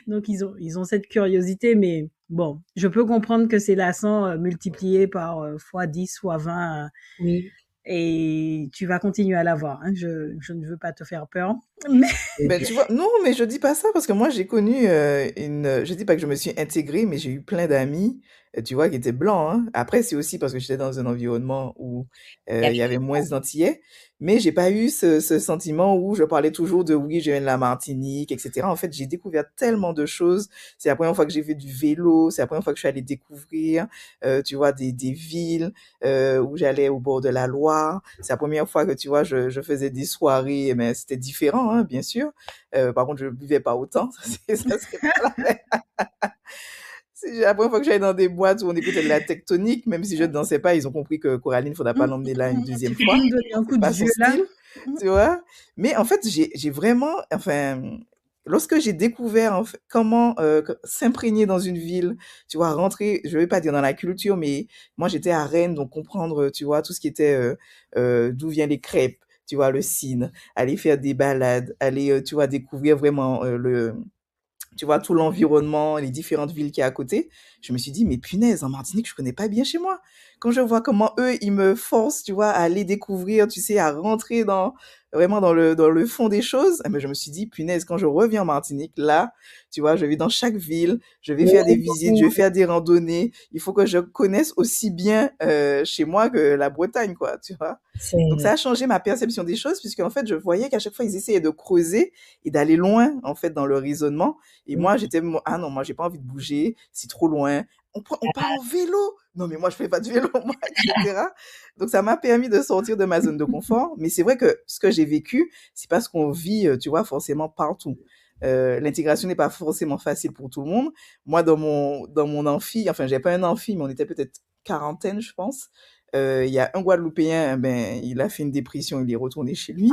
Donc ils ont cette curiosité, mais bon, je peux comprendre que c'est lassant, multiplié par, fois 10, fois 20, Oui. et tu vas continuer à l'avoir, hein. Je ne veux pas te faire peur, mais Ben, tu vois, non, mais je dis pas ça parce que moi, j'ai connu je dis pas que je me suis intégrée, mais j'ai eu plein d'amis, tu vois, qui étaient blancs, hein. Après, c'est aussi parce que j'étais dans un environnement où Il y a il y plus avait moins d'Antillais, mais j'ai pas eu ce sentiment où je parlais toujours de oui, je viens de la Martinique, etc. En fait, j'ai découvert tellement de choses. C'est la première fois que j'ai fait du vélo, c'est la première fois que je suis allée découvrir, tu vois, des villes où j'allais au bord de la Loire. C'est la première fois que, tu vois, je faisais des soirées, mais c'était différent, hein, bien sûr. Par contre, je ne buvais pas autant, ça c'est pas la même. C'est la première fois que j'allais dans des boîtes où on écoutait de la tectonique, même si je ne dansais pas, ils ont compris que Coraline, faudra pas l'emmener là une Tu deuxième fais plus fois. me donner un coup C'est de pas son vieux là. style, tu vois. Mais en fait, j'ai vraiment, enfin, lorsque j'ai découvert en fait, comment s'imprégner dans une ville, tu vois, rentrer, je vais pas dire dans la culture, mais moi j'étais à Rennes, donc comprendre, tu vois, tout ce qui était d'où viennent les crêpes, tu vois, le cidre, aller faire des balades, aller, tu vois, découvrir vraiment tu vois, tout l'environnement, les différentes villes qu'il y a à côté, je me suis dit, mais punaise, en Martinique, je connais pas bien chez moi. Quand je vois comment eux, ils me forcent, tu vois, à aller découvrir, tu sais, à rentrer vraiment dans le fond des choses, eh ben, je me suis dit, punaise, quand je reviens en Martinique, là, tu vois, je vais dans chaque ville, je vais faire des visites, je vais faire des randonnées. Il faut que je connaisse aussi bien chez moi que la Bretagne, quoi, tu vois. Donc ça C'est a changé ma perception des choses, puisque en fait, je voyais qu'à chaque fois, ils essayaient de creuser et d'aller loin, en fait, dans leur raisonnement. Et moi, ah non, moi, j'ai pas envie de bouger, c'est trop loin. On part en vélo. Non, mais moi, je fais pas de vélo, moi, etc. Donc, ça m'a permis de sortir de ma zone de confort. Mais c'est vrai que ce que j'ai vécu, c'est parce qu'on vit, tu vois, forcément partout. L'intégration n'est pas forcément facile pour tout le monde. Moi, dans mon amphi, enfin, j'ai pas un amphi, mais on était peut-être quarantaine, je pense. Il y a un Guadeloupéen, ben, il a fait une dépression, il est retourné chez lui.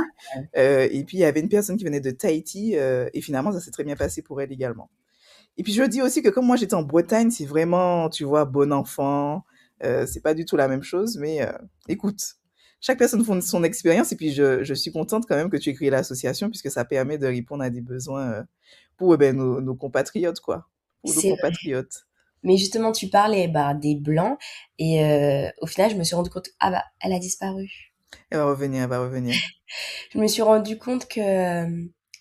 Et puis, il y avait une personne qui venait de Tahiti, et finalement, ça s'est très bien passé pour elle également. Et puis, je dis aussi que comme moi, j'étais en Bretagne, c'est vraiment, tu vois, bon enfant. C'est pas du tout la même chose, mais écoute, chaque personne fonde son expérience, et puis je suis contente quand même que tu aies créé l'association, puisque ça permet de répondre à des besoins pour ben, nos compatriotes, quoi. Pour nos c'est vrai. compatriotes. Mais justement, tu parlais, bah, des blancs et au final, je me suis rendu compte, ah bah, elle a disparu. Elle va revenir, elle va revenir. Je me suis rendu compte que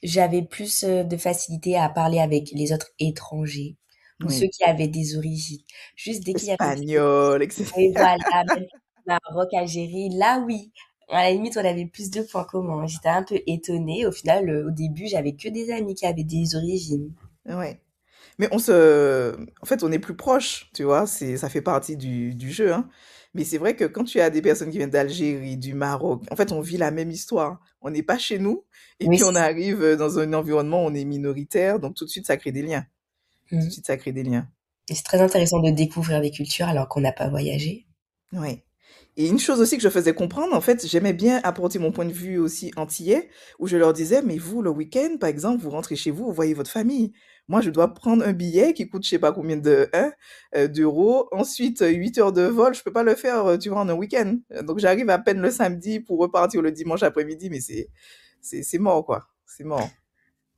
j'avais plus de facilité à parler avec les autres étrangers ou ceux Oui. qui avaient des origines. Juste dès qu'il y avait du Espagnol, etc. oui, voilà, même Maroc, Algérie, là oui. À la limite, on avait plus de points communs. J'étais un peu étonnée. Au final, au début, j'avais que des amis qui avaient des origines. Ouais. Mais en fait, on est plus proche, tu vois, ça fait partie du jeu, hein. Mais c'est vrai que quand tu as des personnes qui viennent d'Algérie, du Maroc, en fait, on vit la même histoire. On n'est pas chez nous, et Oui, puis on c'est ça. arrive dans un environnement où on est minoritaire, donc tout de suite, ça crée des liens. Tout de Mhm. suite, ça crée des liens. Et c'est très intéressant de découvrir des cultures alors qu'on n'a pas voyagé. Ouais. Et une chose aussi que je faisais comprendre, en fait, j'aimais bien apporter mon point de vue aussi antillais, où je leur disais, mais vous, le week-end, par exemple, vous rentrez chez vous, vous voyez votre famille. Moi, je dois prendre un billet qui coûte je sais pas combien d'euros. Ensuite, 8 heures de vol, je peux pas le faire, tu vois, en un week-end. Donc, j'arrive à peine le samedi pour repartir le dimanche après-midi, mais c'est mort, quoi. C'est mort.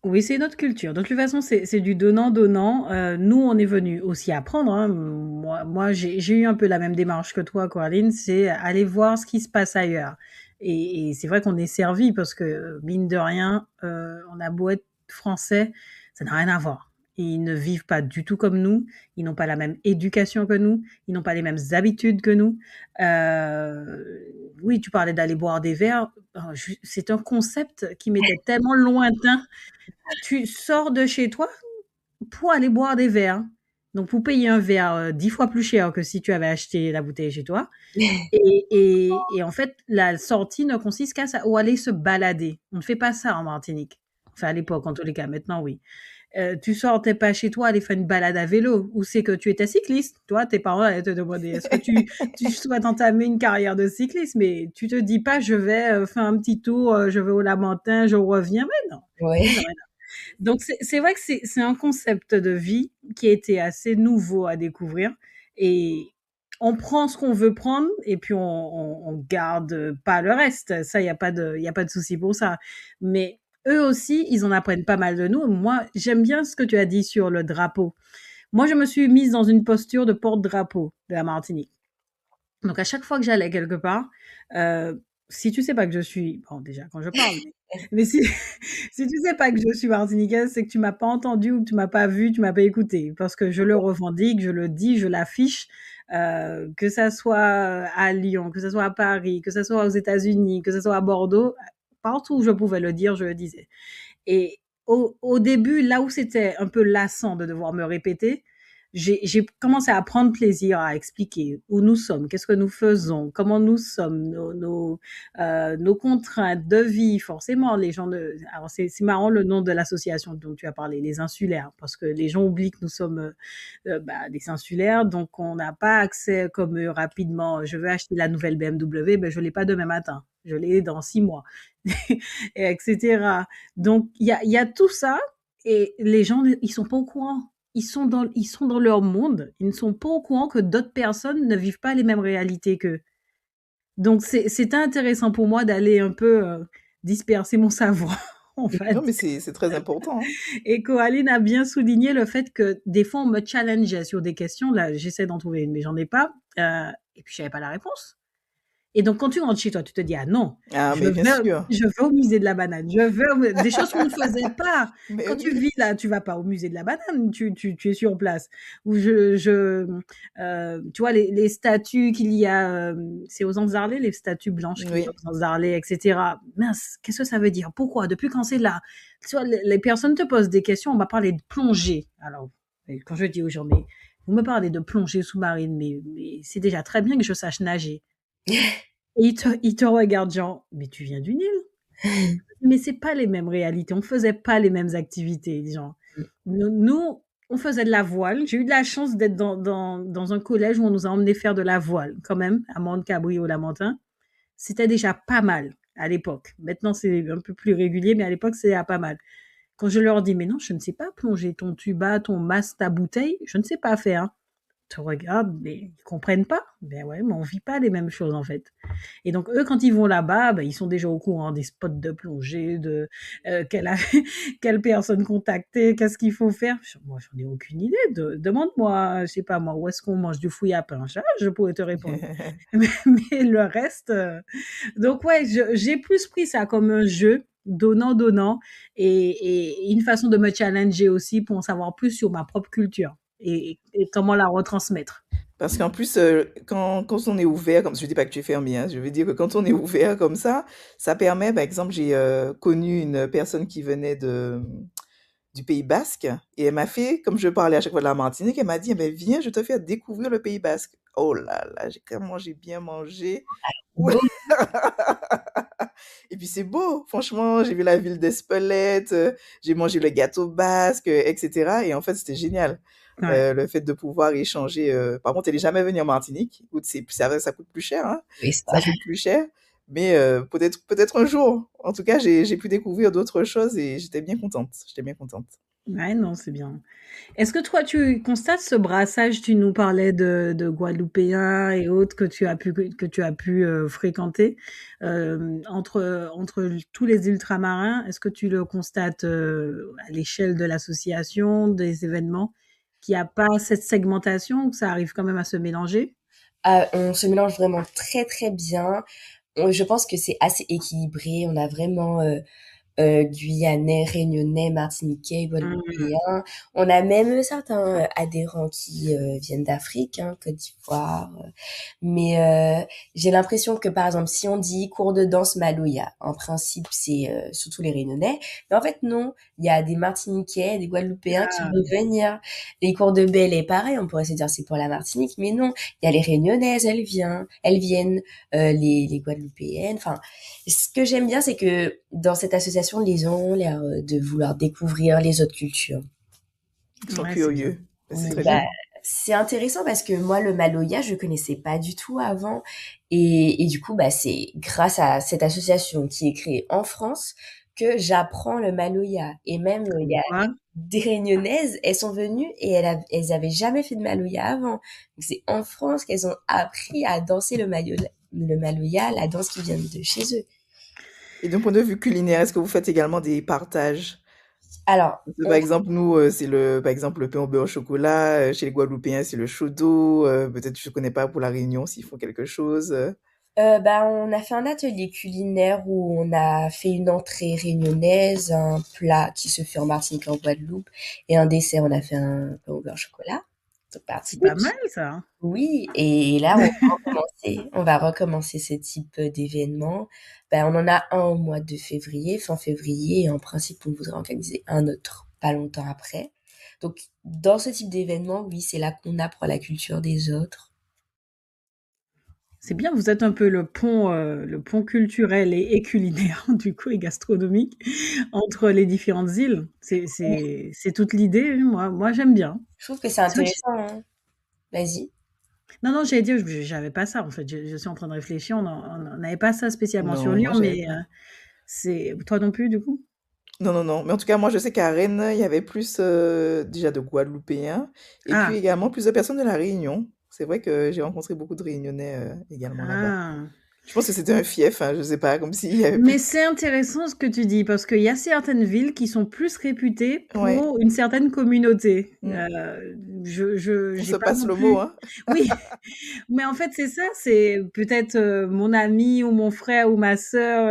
Oui, c'est notre culture. De toute façon, c'est du donnant-donnant. Nous, on est venus aussi apprendre, hein. Moi, j'ai eu un peu la même démarche que toi, Coraline, c'est aller voir ce qui se passe ailleurs. Et c'est vrai qu'on est servi parce que, mine de rien, on a beau être français, ça n'a rien à voir. Ils ne vivent pas du tout comme nous, ils n'ont pas la même éducation que nous, ils n'ont pas les mêmes habitudes que nous. Oui, tu parlais d'aller boire des verres. C'est un concept qui m'était tellement lointain. Tu sors de chez toi pour aller boire des verres. Donc, pour payer un verre 10 fois plus cher que si tu avais acheté la bouteille chez toi. Et en fait, la sortie ne consiste qu'à ça, ou aller se balader. On ne fait pas ça en Martinique. Enfin, à l'époque, en tous les cas. Maintenant, oui. Tu sortais pas chez toi aller faire une balade à vélo, ou c'est que tu étais cycliste. Toi, tes parents allaient te demander est-ce que tu souhaites entamer une carrière de cycliste, mais tu te dis pas je vais faire un petit tour, je vais au Lamentin, je reviens. Mais non. Mais non, Ouais. mais non. Donc, c'est vrai que c'est un concept de vie qui a été assez nouveau à découvrir. Et on prend ce qu'on veut prendre et puis on garde pas le reste. Ça, y a pas de souci pour ça. Mais eux aussi, ils en apprennent pas mal de nous. Moi, j'aime bien ce que tu as dit sur le drapeau. Moi, je me suis mise dans une posture de porte-drapeau de la Martinique. Donc, à chaque fois que j'allais quelque part, si tu sais pas que je suis, bon, déjà, quand je parle, mais si, si tu sais pas que je suis martiniquaise, c'est que tu m'as pas entendu ou que tu m'as pas vu, tu m'as pas écouté. Parce que je le revendique, je le dis, je l'affiche, que ça soit à Lyon, que ça soit à Paris, que ça soit aux États-Unis, que ça soit à Bordeaux, partout où je pouvais le dire, je le disais. Et au début, là où c'était un peu lassant de devoir me répéter, j'ai commencé à prendre plaisir à expliquer où nous sommes, qu'est-ce que nous faisons, comment nous sommes, nos contraintes de vie. Forcément, les gens de... Alors, c'est marrant le nom de l'association dont tu as parlé, les insulaires, parce que les gens oublient que nous sommes des insulaires, donc on n'a pas accès comme eux rapidement. Je veux acheter la nouvelle BMW, ben je ne l'ai pas demain matin, je l'ai dans 6 mois, et etc. Donc, il y a tout ça. et les gens, ils sont pas au courant. Ils sont dans leur monde. Ils ne sont pas au courant que d'autres personnes ne vivent pas les mêmes réalités qu'eux. Donc, c'était intéressant pour moi d'aller un peu disperser mon savoir, en Non, fait. mais c'est très important, hein. Et Coraline a bien souligné le fait que des fois, on me challengeait sur des questions. Là, j'essaie d'en trouver une, mais j'en ai pas. Et puis, je n'avais pas la réponse. Et donc, quand tu rentres chez toi, tu te dis, ah non, Ah, mais bien sûr. je vais au musée de la banane. Des choses qu'on ne faisait pas. Mais Quand tu oui. vis là, tu vas pas au musée de la banane, tu es sur place. Ou tu vois, les statues qu'il y a, c'est aux Anses-Arlais, les statues blanches qu'il y a Oui. aux Anses-Arlais, etc. Mince, qu'est-ce que ça veut dire? Pourquoi? Depuis quand c'est là? Tu vois, les personnes te posent des questions. On m'a parlé de plongée. Alors, quand je dis aux gens, mais vous me parlez de plongée sous-marine, mais c'est déjà très bien que je sache nager. Et il te regarde genre, mais tu viens du Nil? Mais c'est pas les mêmes réalités. On faisait pas les mêmes activités, genre. Nous, on faisait de la voile. J'ai eu de la chance d'être dans un collège où on nous a emmené faire de la voile, quand même, à Mont-Cabri au Lamentin. C'était déjà pas mal à l'époque. Maintenant, c'est un peu plus régulier, mais à l'époque, c'était pas mal. Quand je leur dis, mais non, je ne sais pas plonger ton tuba, ton masque, ta bouteille, je ne sais pas faire. Te regardent, mais ils comprennent pas. Ben ouais, mais on vit pas les mêmes choses en fait. Et donc eux, quand ils vont là-bas, ben, ils sont déjà au courant des spots de plongée, de quelle personne contacter, qu'est-ce qu'il faut faire. Moi, j'en ai aucune idée. Demande-moi, je sais pas moi, où est-ce qu'on mange du fouille à pain. Ça, je pourrais te répondre. Mais le reste, donc ouais, j'ai plus pris ça comme un jeu donnant et une façon de me challenger aussi pour en savoir plus sur ma propre culture et comment la retransmettre. Parce qu'en plus, quand on est ouvert, comme je dis pas que tu es fermé, hein, je veux dire que quand on est ouvert comme ça permet, par exemple, j'ai connu une personne qui venait du Pays Basque et elle m'a fait, comme je parlais à chaque fois de la Martinique, elle m'a dit, eh ben, viens, je te fais découvrir le Pays Basque. Oh là là, j'ai bien mangé. Ouais. Bon, Et puis c'est beau, franchement, j'ai vu la ville d'Espelette, j'ai mangé le gâteau basque, etc. Et en fait, c'était génial. Ouais. Le fait de pouvoir échanger. Par contre, elle n'est jamais venue en Martinique. Écoute, ça coûte plus cher, hein. oui, c'est Ça ça. coûte plus cher. Mais peut-être un jour. En tout cas, j'ai pu découvrir d'autres choses et j'étais bien contente. J'étais bien contente. Ouais, non, c'est bien. Est-ce que toi, tu constates ce brassage, tu nous parlais de Guadeloupéens et autres que tu as pu fréquenter entre tous les ultramarins, est-ce que tu le constates à l'échelle de l'association, des événements, qu'il n'y a pas cette segmentation, que ça arrive quand même à se mélanger? On se mélange vraiment très, très bien. Je pense que c'est assez équilibré. On a vraiment Guyanais, Réunionnais, Martiniquais, Mmh. Guadeloupéens. On a même certains adhérents qui viennent d'Afrique, hein, Côte d'Ivoire. Mais j'ai l'impression que, par exemple, si on dit cours de danse Maloya, en principe, c'est surtout les Réunionnais. Mais en fait, non. Il y a des Martiniquais, des Guadeloupéens qui Ah, vont venir. Les cours de ballet, pareil, on pourrait se dire c'est pour la Martinique, mais non. Il y a les Réunionnaises, elles viennent, les Guadeloupéennes. Enfin, ce que j'aime bien, c'est que dans cette association, les gens ont l'air de vouloir découvrir les autres cultures. Ils sont ouais, c'est bien. curieux. C'est Ouais, très Bah, bien. c'est intéressant parce que moi, le Maloya, je connaissais pas du tout avant. Et du coup, bah, c'est grâce à cette association qui est créée en France que j'apprends le Maloya. Et même, il y comme a quoi. des Réunionnaises, elles sont venues et elles avaient jamais fait de Maloya avant. Donc, c'est en France qu'elles ont appris à danser le Maloya, la danse qui vient de chez eux. Et d'un point de vue culinaire, est-ce que vous faites également des partages? Alors, Parce que, par exemple, nous, par exemple, le pain au beurre au chocolat. Chez les Guadeloupéens, c'est le chaudo. Peut-être, je connais pas pour la Réunion s'ils font quelque chose. bah, on a fait un atelier culinaire où on a fait une entrée réunionnaise, un plat qui se fait en Martinique et en Guadeloupe, et un dessert, on a fait un pain au beurre chocolat. Donc, partie C'est pas mal typique. ça, hein. Oui, et là, on va recommencer ce type d'événement. Ben, on en a un au mois de février, fin février, et en principe, on voudrait organiser un autre pas longtemps après. Donc, dans ce type d'événement, oui, c'est là qu'on apprend la culture des autres. C'est bien, vous êtes un peu le pont culturel et culinaire, du coup, et gastronomique entre les différentes îles. C'est toute l'idée. Moi, j'aime bien. Je trouve que c'est C'est vrai que intéressant, hein. Vas-y. non, non, j'allais dire, j'avais pas ça, en fait. Je suis en train de réfléchir. On n'avait pas ça spécialement sur Non, moi, Lyon, j'avais mais pas. c'est toi non plus, du coup? Non, non, non. Mais en tout cas, moi, je sais qu'à Rennes, il y avait plus déjà de Guadeloupéens et puis Ah, également plus de personnes de La Réunion. C'est vrai que j'ai rencontré beaucoup de Réunionnais également là-bas. ah. Je pense que c'était un fief, hein, je sais pas, comme s'il y avait Mais plus. c'est intéressant ce que tu dis, parce qu'il y a certaines villes qui sont plus réputées Ouais. pour une certaine communauté. Mm. On J'ai se pas passe non le mot, plus. hein. Oui, mais en fait, c'est ça, c'est peut-être mon ami ou mon frère ou ma sœur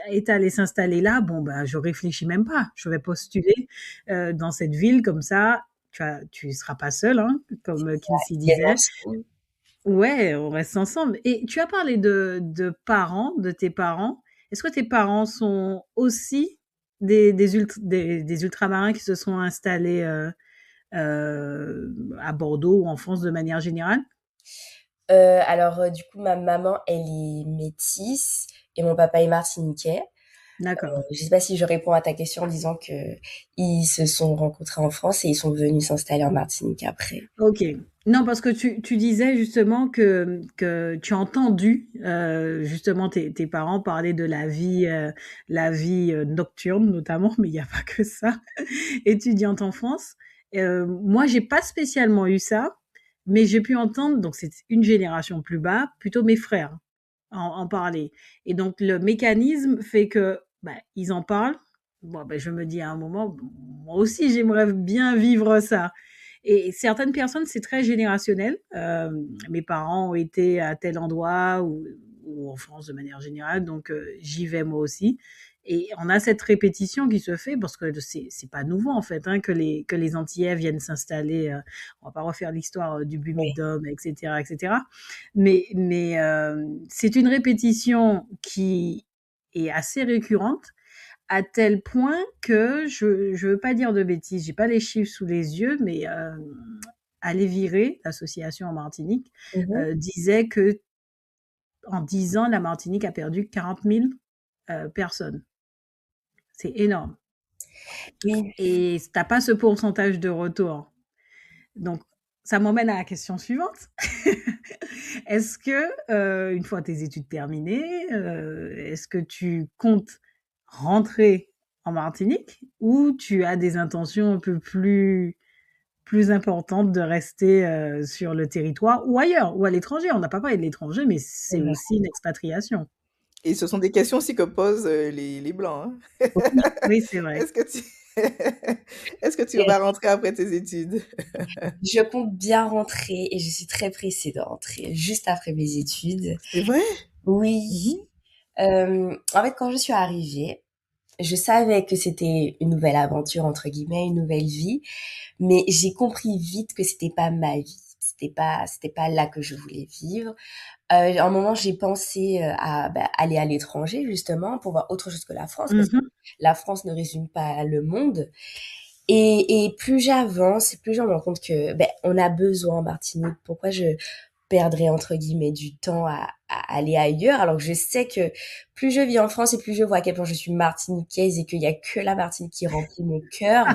est allé s'installer là. Bon, ben, je réfléchis même pas. Je vais postuler dans cette ville, comme ça, tu seras pas seul, hein, comme Kinsey Il y a disait. ensemble. Ouais, on reste ensemble. Et tu as parlé de parents, de tes parents. Est-ce que tes parents sont aussi des ultramarins qui se sont installés à Bordeaux ou en France de manière générale? Alors, du coup, ma maman, elle est métisse et mon papa est martiniquais. D'accord. Je sais pas si je réponds à ta question en disant que ils se sont rencontrés en France et ils sont venus s'installer en Martinique après. Ok. Non, parce que tu disais justement que tu as entendu justement tes parents parler de la vie nocturne notamment, mais il n'y a pas que ça, étudiante en France. Moi, j'ai pas spécialement eu ça, mais j'ai pu entendre, donc c'est une génération plus bas, plutôt mes frères en parler. Et donc le mécanisme fait que bah, ils en parlent. Bon, ben, je me dis à un moment, moi aussi j'aimerais bien vivre ça. Et certaines personnes, c'est très générationnel. Mes parents ont été à tel endroit ou en France de manière générale, donc j'y vais moi aussi. Et on a cette répétition qui se fait parce que c'est pas nouveau en fait hein, que les Antillais viennent s'installer. On va pas refaire l'histoire du Oui, Bumidum, etc., etc. Mais c'est une répétition qui est assez récurrente à tel point que je veux pas dire de bêtises, j'ai pas les chiffres sous les yeux, mais Aller Virer, l'association en Martinique, mmh. disait que en 10 ans, la Martinique a perdu 40 000 personnes. C'est énorme. Oui. Et t'as pas ce pourcentage de retour. Donc, ça m'emmène à la question suivante. Est-ce que, une fois tes études terminées, est-ce que tu comptes rentrer en Martinique ou tu as des intentions un peu plus importantes de rester sur le territoire ou ailleurs ou à l'étranger? On n'a pas parlé de l'étranger, mais C'est c'est vrai. aussi une expatriation. Et ce sont des questions aussi que posent les Blancs, hein. Oui, oui, c'est vrai. Est-ce que tu... Est-ce que tu Et vas rentrer après tes études? je compte bien rentrer et je suis très pressée de rentrer juste après mes études. C'est vrai? Oui, Mhm. en fait, quand je suis arrivée, je savais que c'était une nouvelle aventure entre guillemets, une nouvelle vie, mais j'ai compris vite que c'était pas ma vie. C'était pas là que je voulais vivre. À un moment, j'ai pensé à bah, aller à l'étranger justement pour voir autre chose que la France, parce que Mhm. la France ne résume pas le monde. Et plus j'avance, plus je me rends compte que ben, on a besoin en Martinique. Pourquoi je perdrais entre guillemets du temps à aller ailleurs alors que je sais que plus je vis en France et plus je vois à quel point je suis martiniquaise et qu'il y a que la Martinique qui remplit mon cœur.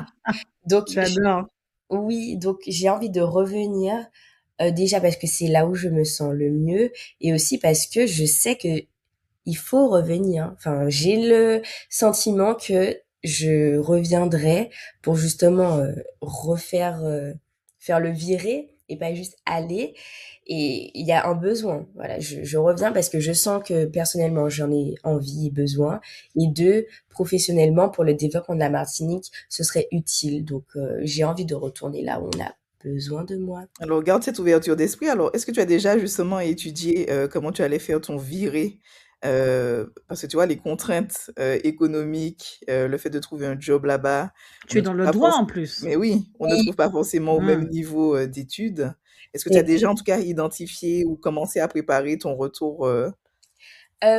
Donc J'adore. oui, donc j'ai envie de revenir déjà parce que c'est là où je me sens le mieux et aussi parce que je sais que il faut revenir. Enfin, j'ai le sentiment que je reviendrai pour justement refaire, faire le virer et pas juste aller. Et il y a un besoin. Voilà, je reviens parce que je sens que personnellement j'en ai envie et besoin. Et deux, professionnellement pour le développement de la Martinique, ce serait utile. Donc j'ai envie de retourner là où on a besoin de moi. Alors, garde cette ouverture d'esprit. Alors, est-ce que tu as déjà justement étudié comment tu allais faire ton viré? Parce que tu vois, les contraintes économiques, le fait de trouver un job là-bas, on Tu es ne dans trouve le pas droit en forcément... plus. Mais oui, on ne Oui, trouve pas forcément au même Mm. niveau d'études. Est-ce que tu c'est as déjà en tout cas identifié ou commencé à préparer ton retour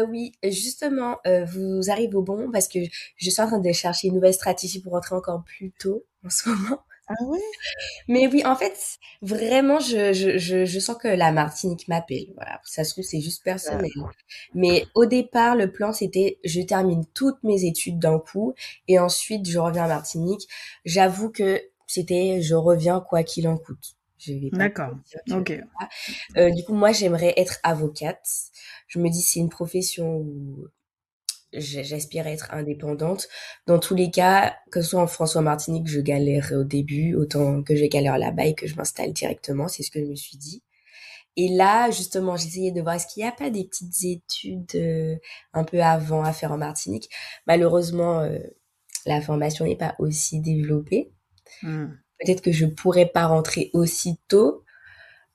Oui, justement, vous arrivez au bon moment parce que je suis en train de chercher une nouvelle stratégie pour rentrer encore plus tôt en ce moment. Ah ouais? Mais oui, en fait, vraiment, je sens que la Martinique m'appelle. Voilà, ça se trouve, c'est juste Ah, personnel. Mais au départ, le plan, c'était je termine toutes mes études d'un coup et ensuite je reviens à Martinique. J'avoue que c'était je reviens quoi qu'il en coûte. Je vais pas te D'accord. dire que Ok. du coup, moi, j'aimerais être avocate. Je me dis, c'est une profession où j'aspire à être indépendante. Dans tous les cas, que ce soit en France ou en Martinique, je galérerai au début, autant que je galère là-bas et que je m'installe directement, c'est ce que je me suis dit. Et là, justement, j'essayais de voir est-ce qu'il n'y a pas des petites études un peu avant à faire en Martinique. Malheureusement, la formation n'est pas aussi développée. Mmh. Peut-être que je pourrais pas rentrer aussitôt,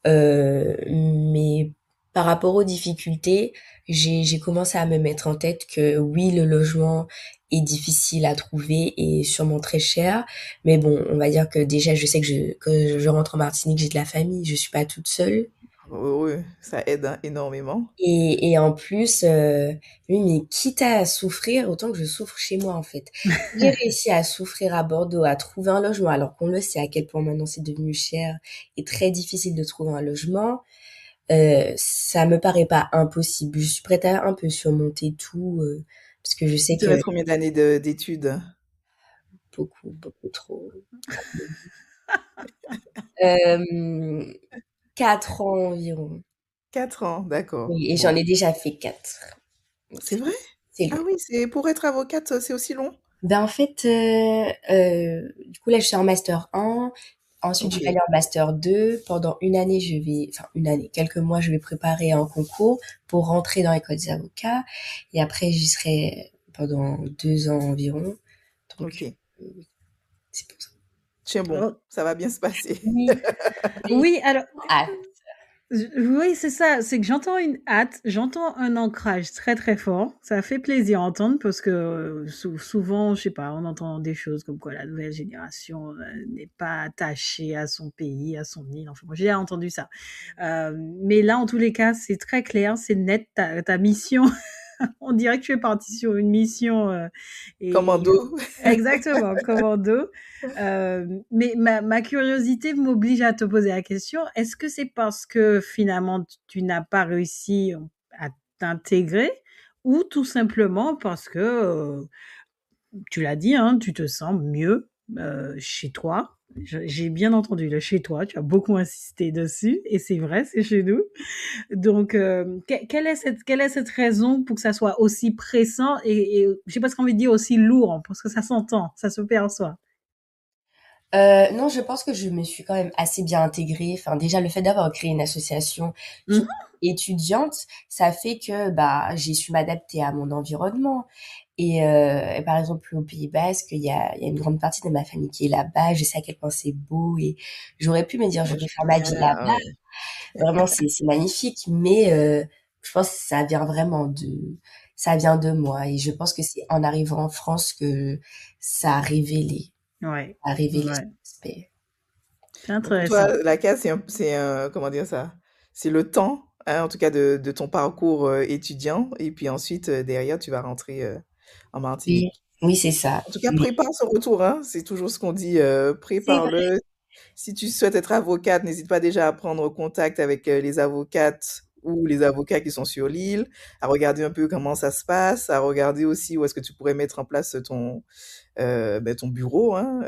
mais par rapport aux difficultés, j'ai commencé à me mettre en tête que oui, le logement est difficile à trouver et sûrement très cher. Mais bon, on va dire que déjà, je sais que je rentre en Martinique, j'ai de la famille, je suis pas toute seule. Oui, oui, ça aide, hein, énormément. Et en plus, oui, mais quitte à souffrir, autant que je souffre chez moi, en fait. J'ai réussi à souffrir à Bordeaux, à trouver un logement, alors qu'on le sait à quel point maintenant c'est devenu cher et très difficile de trouver un logement. Ça me paraît pas impossible. Je suis prête à un peu surmonter tout, parce que je Il sais te que reste combien d'années d'études? beaucoup, beaucoup trop. Euh, 4 ans environ. 4 ans, d'accord. Oui, et j'en Bon. ai déjà fait 4. Donc C'est vrai? c'est Ah long. oui, c'est pour être avocate, c'est aussi long? Ben, en fait, du coup, là, je suis en master 1. Ensuite, je Ok, vais aller en master 2. Pendant une année, enfin, une année, quelques mois, je vais préparer un concours pour rentrer dans l'école des avocats. Et après, j'y serai pendant 2 ans environ. Donc, ok. oui, c'est pour ça. Tiens bon, Oh, ça va bien se passer. Oui, mais oui, alors ah, oui, c'est ça, c'est que j'entends une hâte, j'entends un ancrage très, très fort. Ça fait plaisir à entendre parce que, souvent, je sais pas, on entend des choses comme quoi la nouvelle génération, n'est pas attachée à son pays, à son île. Enfin, moi, j'ai entendu ça. Mais là, en tous les cas, c'est très clair, c'est net, ta mission. On dirait que tu es parti sur une mission, et Commando. exactement, commando. Mais ma curiosité m'oblige à te poser la question, est-ce que c'est parce que finalement tu n'as pas réussi à t'intégrer ou tout simplement parce que, tu l'as dit, hein, tu te sens mieux, chez toi? J'ai bien entendu le chez toi, tu as beaucoup insisté dessus et c'est vrai, c'est chez nous. Donc, quelle est cette raison pour que ça soit aussi pressant et j'ai presque envie de dire aussi lourd, parce que ça s'entend, ça se perçoit? non, je pense que je me suis quand même assez bien intégrée. Enfin, déjà, le fait d'avoir créé une association Mmh. étudiante, ça fait que bah j'ai su m'adapter à mon environnement. Et par exemple, au Pays Basque, il y a une grande partie de ma famille qui est là-bas. Je sais à quel point c'est beau et j'aurais pu me dire, je Moi, vais je faire ma vie connais, ah là-bas. ouais. Vraiment, c'est magnifique, mais je pense que ça vient de moi. Et je pense que c'est en arrivant en France que ça Ouais, a révélé ouais, cet aspect. c'est Donc pour toi, intéressant. la case, comment dire ça? C'est le temps, hein, en tout cas de ton parcours étudiant, et puis ensuite, derrière, tu vas rentrer en Oui, Martinique. oui, c'est ça. En tout cas, Mais prépare ce retour, hein, c'est toujours ce qu'on dit, c'est vrai. prépare-le. Si tu souhaites être avocate, n'hésite pas déjà à prendre contact avec les avocates ou les avocats qui sont sur l'île, à regarder un peu comment ça se passe, à regarder aussi où est-ce que tu pourrais mettre en place ton bureau, hein,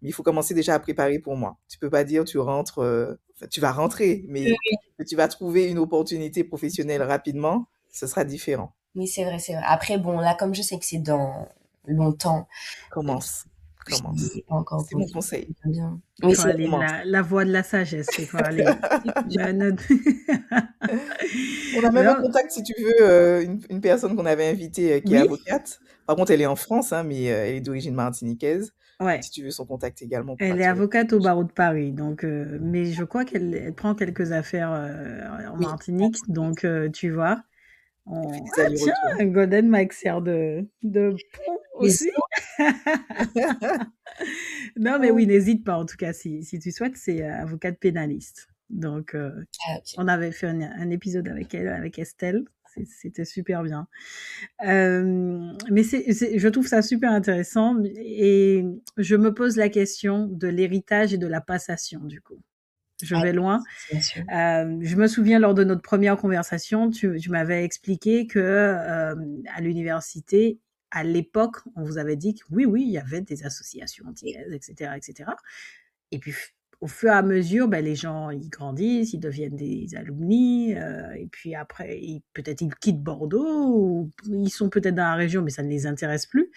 mais il faut commencer déjà à préparer pour moi. Tu peux pas dire tu rentres, enfin, tu vas rentrer, mais que tu vas trouver une opportunité professionnelle rapidement, ce sera différent. Oui, c'est vrai, c'est vrai. Après, bon, là, comme je sais que c'est dans longtemps, euh, Commence, je commence. n'ai pas encore C'est mon posé conseil. bien, bien. Il Oui, faut c'est aller Commence. la voie de la sagesse, il faut aller. Ne On a même un non, contact, si tu veux, une personne qu'on avait invitée qui est oui? avocate. Par contre, elle est en France, hein, mais elle est d'origine martiniquaise. Ouais. Si tu veux son contact également, on pourra Elle est te le avocate au partager. barreau de Paris, donc mais je crois qu'elle prend quelques affaires, en Oui, Martinique, donc tu vois? elle fait On des ah tiens, allers-retours. Golden Mike sert de pont les aussi. Non, mais Ah, oui, n'hésite pas en tout cas si tu souhaites, c'est, avocate pénaliste. Donc ah, ok. on avait fait un épisode avec elle, avec Estelle, c'était super bien. Mais je trouve ça super intéressant et je me pose la question de l'héritage et de la passation du coup. Je Ah, vais loin. bien sûr. Je me souviens lors de notre première conversation, tu m'avais expliqué que à l'université, à l'époque, on vous avait dit que oui, oui, il y avait des associations antillaises, etc., etc. Et puis au fur et à mesure, les gens, ils grandissent, ils deviennent des alumni, et puis après, peut-être ils quittent Bordeaux, ou ils sont peut-être dans la région, mais ça ne les intéresse plus.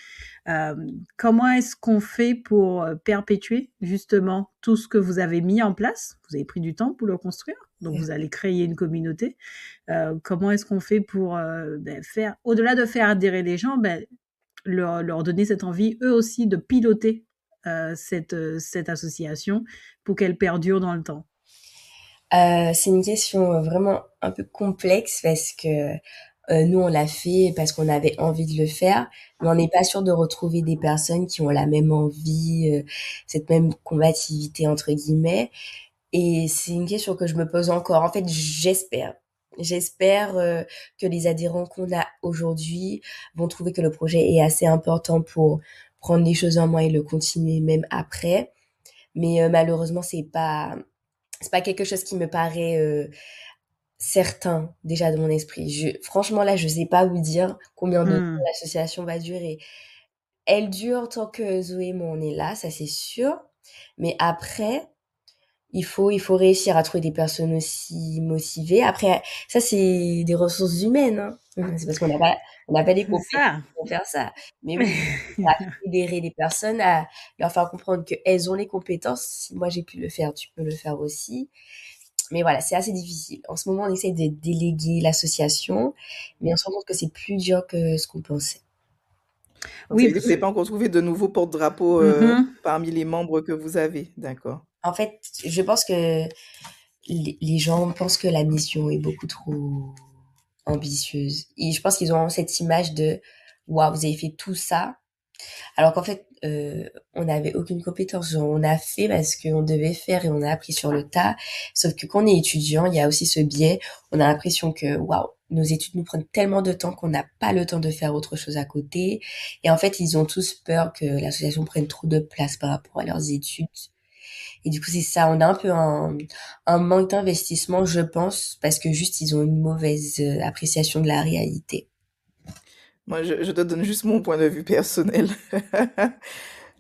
Comment est-ce qu'on fait pour perpétuer justement tout ce que vous avez mis en place? Vous avez pris du temps pour le construire, donc vous allez créer une communauté. Comment est-ce qu'on fait pour faire, au-delà de faire adhérer les gens, leur donner cette envie, eux aussi, de piloter cette association pour qu'elle perdure dans le temps? C'est une question vraiment un peu complexe parce que nous, on l'a fait parce qu'on avait envie de le faire, mais on n'est pas sûr de retrouver des personnes qui ont la même envie, cette même «combativité» entre guillemets. Et c'est une question que je me pose encore. En fait, j'espère que les adhérents qu'on a aujourd'hui vont trouver que le projet est assez important pour prendre les choses en main et le continuer même après. Mais malheureusement, c'est pas quelque chose qui me paraît certain déjà de mon esprit. Franchement, là, je sais pas vous dire combien de temps Hmm. l'association va durer. Elle dure tant que Zoé et moi on est là, ça c'est sûr. Mais après, il faut réussir à trouver des personnes aussi motivées. Après, ça c'est des ressources humaines, hein. C'est parce qu'on n'a pas les C'est compétences ça. pour faire ça. Mais oui, à fédérer les personnes, à leur faire comprendre qu'elles ont les compétences. Si moi j'ai pu le faire, tu peux le faire aussi. Mais voilà, c'est assez difficile. En ce moment, on essaie de déléguer l'association, mais on se rend compte que c'est plus dur que ce qu'on pensait. Donc, ça Oui, veut dire que vous n'avez pas encore trouvé de nouveaux porte-drapeaux mhm. parmi les membres que vous avez. D'accord. En fait, je pense que les gens pensent que la mission est beaucoup trop ambitieuse. Et je pense qu'ils ont cette image de waouh, vous avez fait tout ça. Alors qu'en fait, on n'avait aucune compétence. On a fait parce qu'on devait faire et on a appris sur le tas. Sauf que quand on est étudiant, il y a aussi ce biais. On a l'impression que waouh, nos études nous prennent tellement de temps qu'on n'a pas le temps de faire autre chose à côté. Et en fait, ils ont tous peur que l'association prenne trop de place par rapport à leurs études. Et du coup, c'est ça, on a un peu un manque d'investissement, je pense, parce que juste, ils ont une mauvaise appréciation de la réalité. Moi, je te donne juste mon point de vue personnel.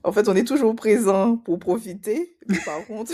En fait, on est toujours présent pour profiter, mais par contre,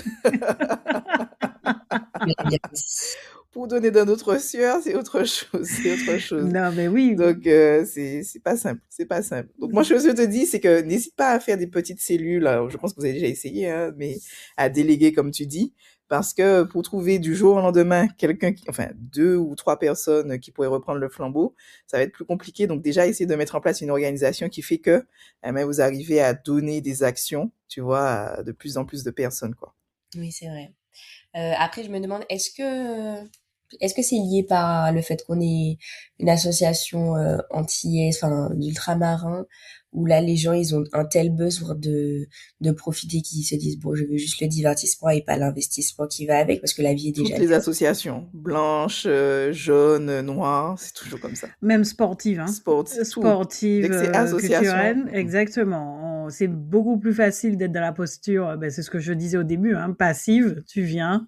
Mais bien aussi. pour donner de notre sueur, c'est autre chose, c'est autre chose. Non, mais oui. Donc, c'est pas simple, c'est pas simple. Donc, moi, ce que je te dis, c'est que n'hésite pas à faire des petites cellules. Alors, je pense que vous avez déjà essayé, hein, mais à déléguer, comme tu dis, parce que pour trouver du jour au lendemain quelqu'un enfin, 2 ou 3 personnes qui pourraient reprendre le flambeau, ça va être plus compliqué. Donc, déjà, essayer de mettre en place une organisation qui fait que, vous arrivez à donner des actions, tu vois, à de plus en plus de personnes, quoi. Oui, c'est vrai. Après, je me demande, est-ce que c'est lié par le fait qu'on est une association antillaise, enfin d'ultramarins, où là les gens ils ont un tel besoin de profiter qu'ils se disent bon, je veux juste le divertissement et pas l'investissement qui va avec parce que la vie est déjà Toutes les dure. associations, blanches, jaunes, noires, c'est toujours comme ça. Même sportive, hein. Sportif, tout. Dès Sportive, que c'est association, culturelle, exactement. C'est beaucoup plus facile d'être dans la posture, c'est ce que je disais au début, hein, passive. Tu viens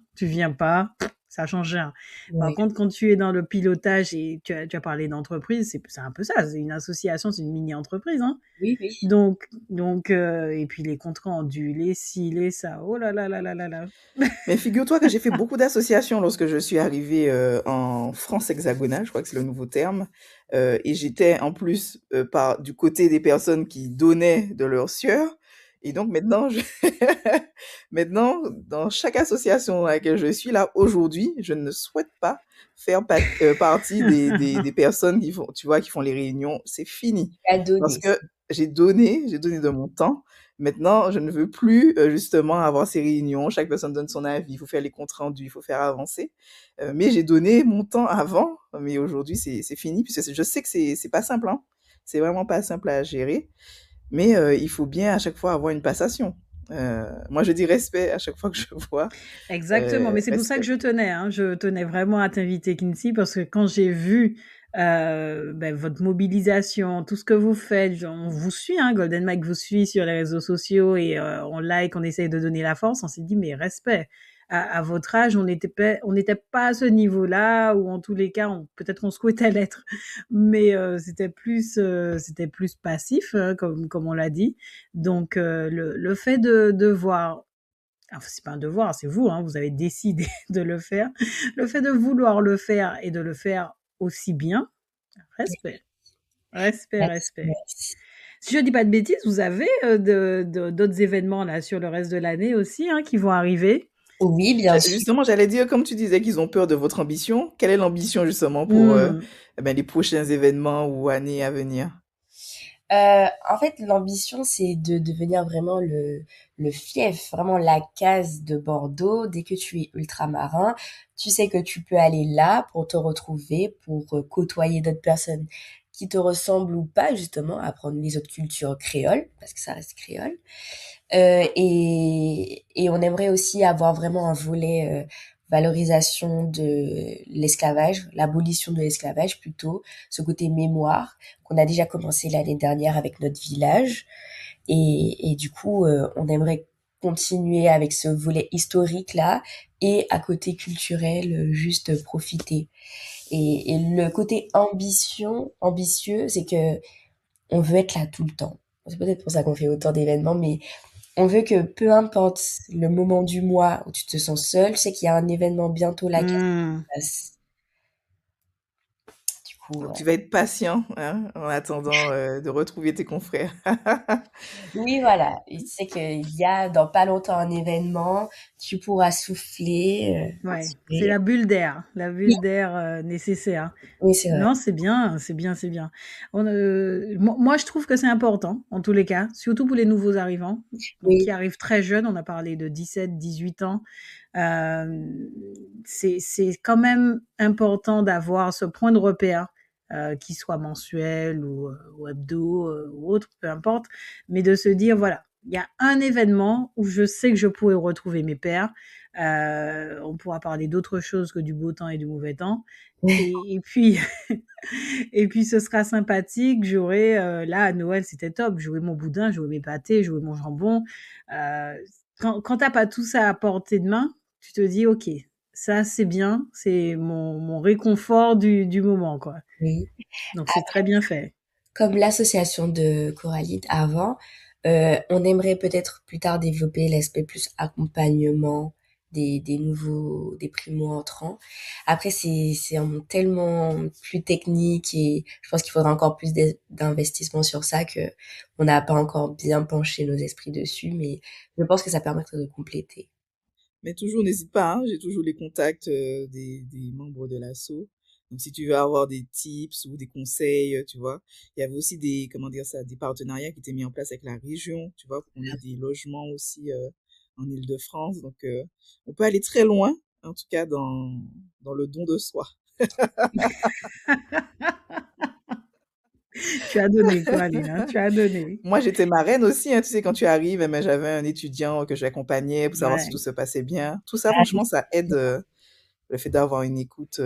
pas, ça change rien. Par Oui, contre, quand tu es dans le pilotage et tu as parlé d'entreprise, c'est un peu ça. C'est une association, c'est une mini-entreprise, hein. oui, oui. Donc, et puis les comptes rendus, les ci, les ça. Oh là là là là là là. mais figure-toi que j'ai fait beaucoup d'associations lorsque je suis arrivée en France hexagonale, je crois que c'est le nouveau terme, et j'étais en plus du côté des personnes qui donnaient de leur sueur. Et donc maintenant, maintenant, dans chaque association dans laquelle je suis là aujourd'hui, je ne souhaite pas faire partie des personnes qui font, tu vois, qui font les réunions. C'est fini. À Parce donner. que j'ai donné de mon temps. Maintenant, je ne veux plus justement avoir ces réunions. Chaque personne donne son avis. Il faut faire les comptes rendus, il faut faire avancer. Mais j'ai donné mon temps avant. Mais aujourd'hui, c'est fini. Puisque je sais que c'est pas simple. Hein. C'est vraiment pas simple à gérer. Mais il faut bien à chaque fois avoir une passation. Moi, je dis respect à chaque fois que je vois. Exactement, mais c'est pour ça que Respect. je tenais, hein. Je tenais vraiment à t'inviter, Kinsey, parce que quand j'ai vu votre mobilisation, tout ce que vous faites, on vous suit, hein, Golden Mike vous suit sur les réseaux sociaux et on like, on essaye de donner la force, on s'est dit, mais respect. À votre âge, on n'était pas à ce niveau-là, ou en tous les cas, peut-être qu'on souhaitait l'être, mais c'était plus passif, comme on l'a dit. Donc, le fait de voir enfin, c'est pas un devoir, c'est vous, hein, vous avez décidé de le faire. Le fait de vouloir le faire et de le faire aussi bien, respect, respect, Merci, respect. merci. Si je dis pas de bêtises, vous avez d'autres événements là sur le reste de l'année aussi, hein, qui vont arriver. Oui, bien sûr. Justement, j'allais dire, comme tu disais qu'ils ont peur de votre ambition, quelle est l'ambition justement pour Hmm. les prochains événements ou années à venir? En fait, l'ambition, c'est de devenir vraiment le fief, vraiment la case de Bordeaux. Dès que tu es ultramarin, tu sais que tu peux aller là pour te retrouver, pour côtoyer d'autres personnes qui te ressemblent ou pas, justement, apprendre les autres cultures créoles, parce que ça reste créole. Et on aimerait aussi avoir vraiment un volet valorisation de l'esclavage, l'abolition de l'esclavage plutôt, ce côté mémoire qu'on a déjà commencé l'année dernière avec notre village. Et du coup, on aimerait continuer avec ce volet historique là et à côté culturel, juste profiter. Et le côté ambitieux, c'est que on veut être là tout le temps. C'est peut-être pour ça qu'on fait autant d'événements, mais on veut que peu importe le moment du mois où tu te sens seul, tu sais qu'il y a un événement bientôt là qui se Hmm. passe. Du coup, Donc tu vas être patient, hein, en attendant de retrouver tes confrères. oui, voilà. Et tu sais qu'il y a dans pas longtemps un événement, tu pourras souffler, Ouais, c'est respirer. la Oui, bulle d'air nécessaire. oui, c'est vrai. Non, c'est bien, c'est bien, c'est bien. Moi, je trouve que c'est important, en tous les cas, surtout pour les nouveaux arrivants, donc qui Oui, arrivent très jeunes. On a parlé de 17, 18 ans. Euh, c'est quand même important d'avoir ce point de repère, qui soit mensuel ou hebdo ou autre, peu importe, mais de se dire, voilà, il y a un événement où je sais que je pourrais retrouver mes pairs. On pourra parler d'autre chose que du beau temps et du mauvais temps. Et puis, et puis ce sera sympathique. J'aurai, là, à Noël, c'était top. J'aurai mon boudin, j'aurai mes pâtés, j'aurai mon jambon. Euh, quand t'as pas tout ça à portée de main, tu te dis, OK, ça, c'est bien. C'est mon réconfort du moment, quoi. oui. Donc, c'est très bien fait. Comme l'association de Coralite avant, on aimerait peut-être plus tard développer l'aspect plus accompagnement des nouveaux, des primo-entrants. Après, c'est tellement plus technique et je pense qu'il faudra encore plus d'investissement sur ça que on n'a pas encore bien penché nos esprits dessus, mais je pense que ça permettrait de compléter. Mais toujours, n'hésite pas, hein, j'ai toujours les contacts des membres de l'asso. Donc, si tu veux avoir des tips ou des conseils, tu vois, il y avait aussi des, comment dire ça, des partenariats qui étaient mis en place avec la région, tu vois, pour qu'on ait des logements aussi en Île-de-France. Donc, on peut aller très loin, en tout cas, dans le don de soi. Tu as donné, quoi, Lina, tu as donné. Moi, j'étais marraine aussi, hein, tu sais, quand tu arrives, eh ben, j'avais un étudiant que j'accompagnais pour savoir si tout Ouais. se passait bien. Tout ça, franchement, ça aide, le fait d'avoir une écoute,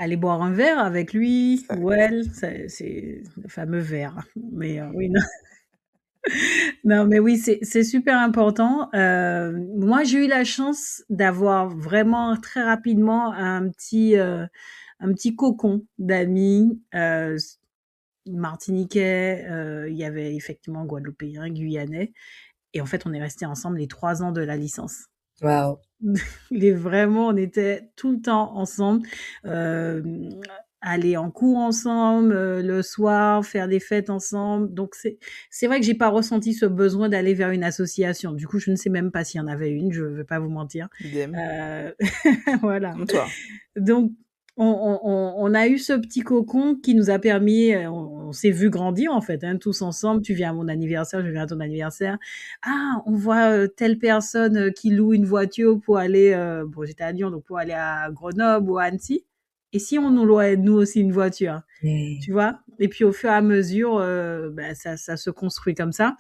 Aller boire un verre avec lui ça ou aide. elle, c'est le fameux verre. Mais oui, non. Non, mais oui, c'est super important. Moi, j'ai eu la chance d'avoir vraiment très rapidement un petit cocon d'amis martiniquais. Il y avait effectivement guadeloupéens, guyanais. Et en fait, on est restés ensemble les 3 ans de la licence. Waouh. On était tout le temps ensemble, euh, aller en cours ensemble, le soir, faire des fêtes ensemble. Donc c'est vrai que j'ai pas ressenti ce besoin d'aller vers une association. Du coup, je ne sais même pas s'il y en avait une, je vais pas vous mentir. Idem, Euh, voilà. comme toi. Donc, on a eu ce petit cocon qui nous a permis, on s'est vu grandir en fait, hein, tous ensemble. Tu viens à mon anniversaire, je viens à ton anniversaire. Ah, on voit telle personne qui loue une voiture pour aller, bon, j'étais à Lyon, donc pour aller à Grenoble ou à Annecy. Et si on nous louait, nous aussi, une voiture, Ouais. tu vois? Et puis au fur et à mesure, ben, ça se construit comme ça.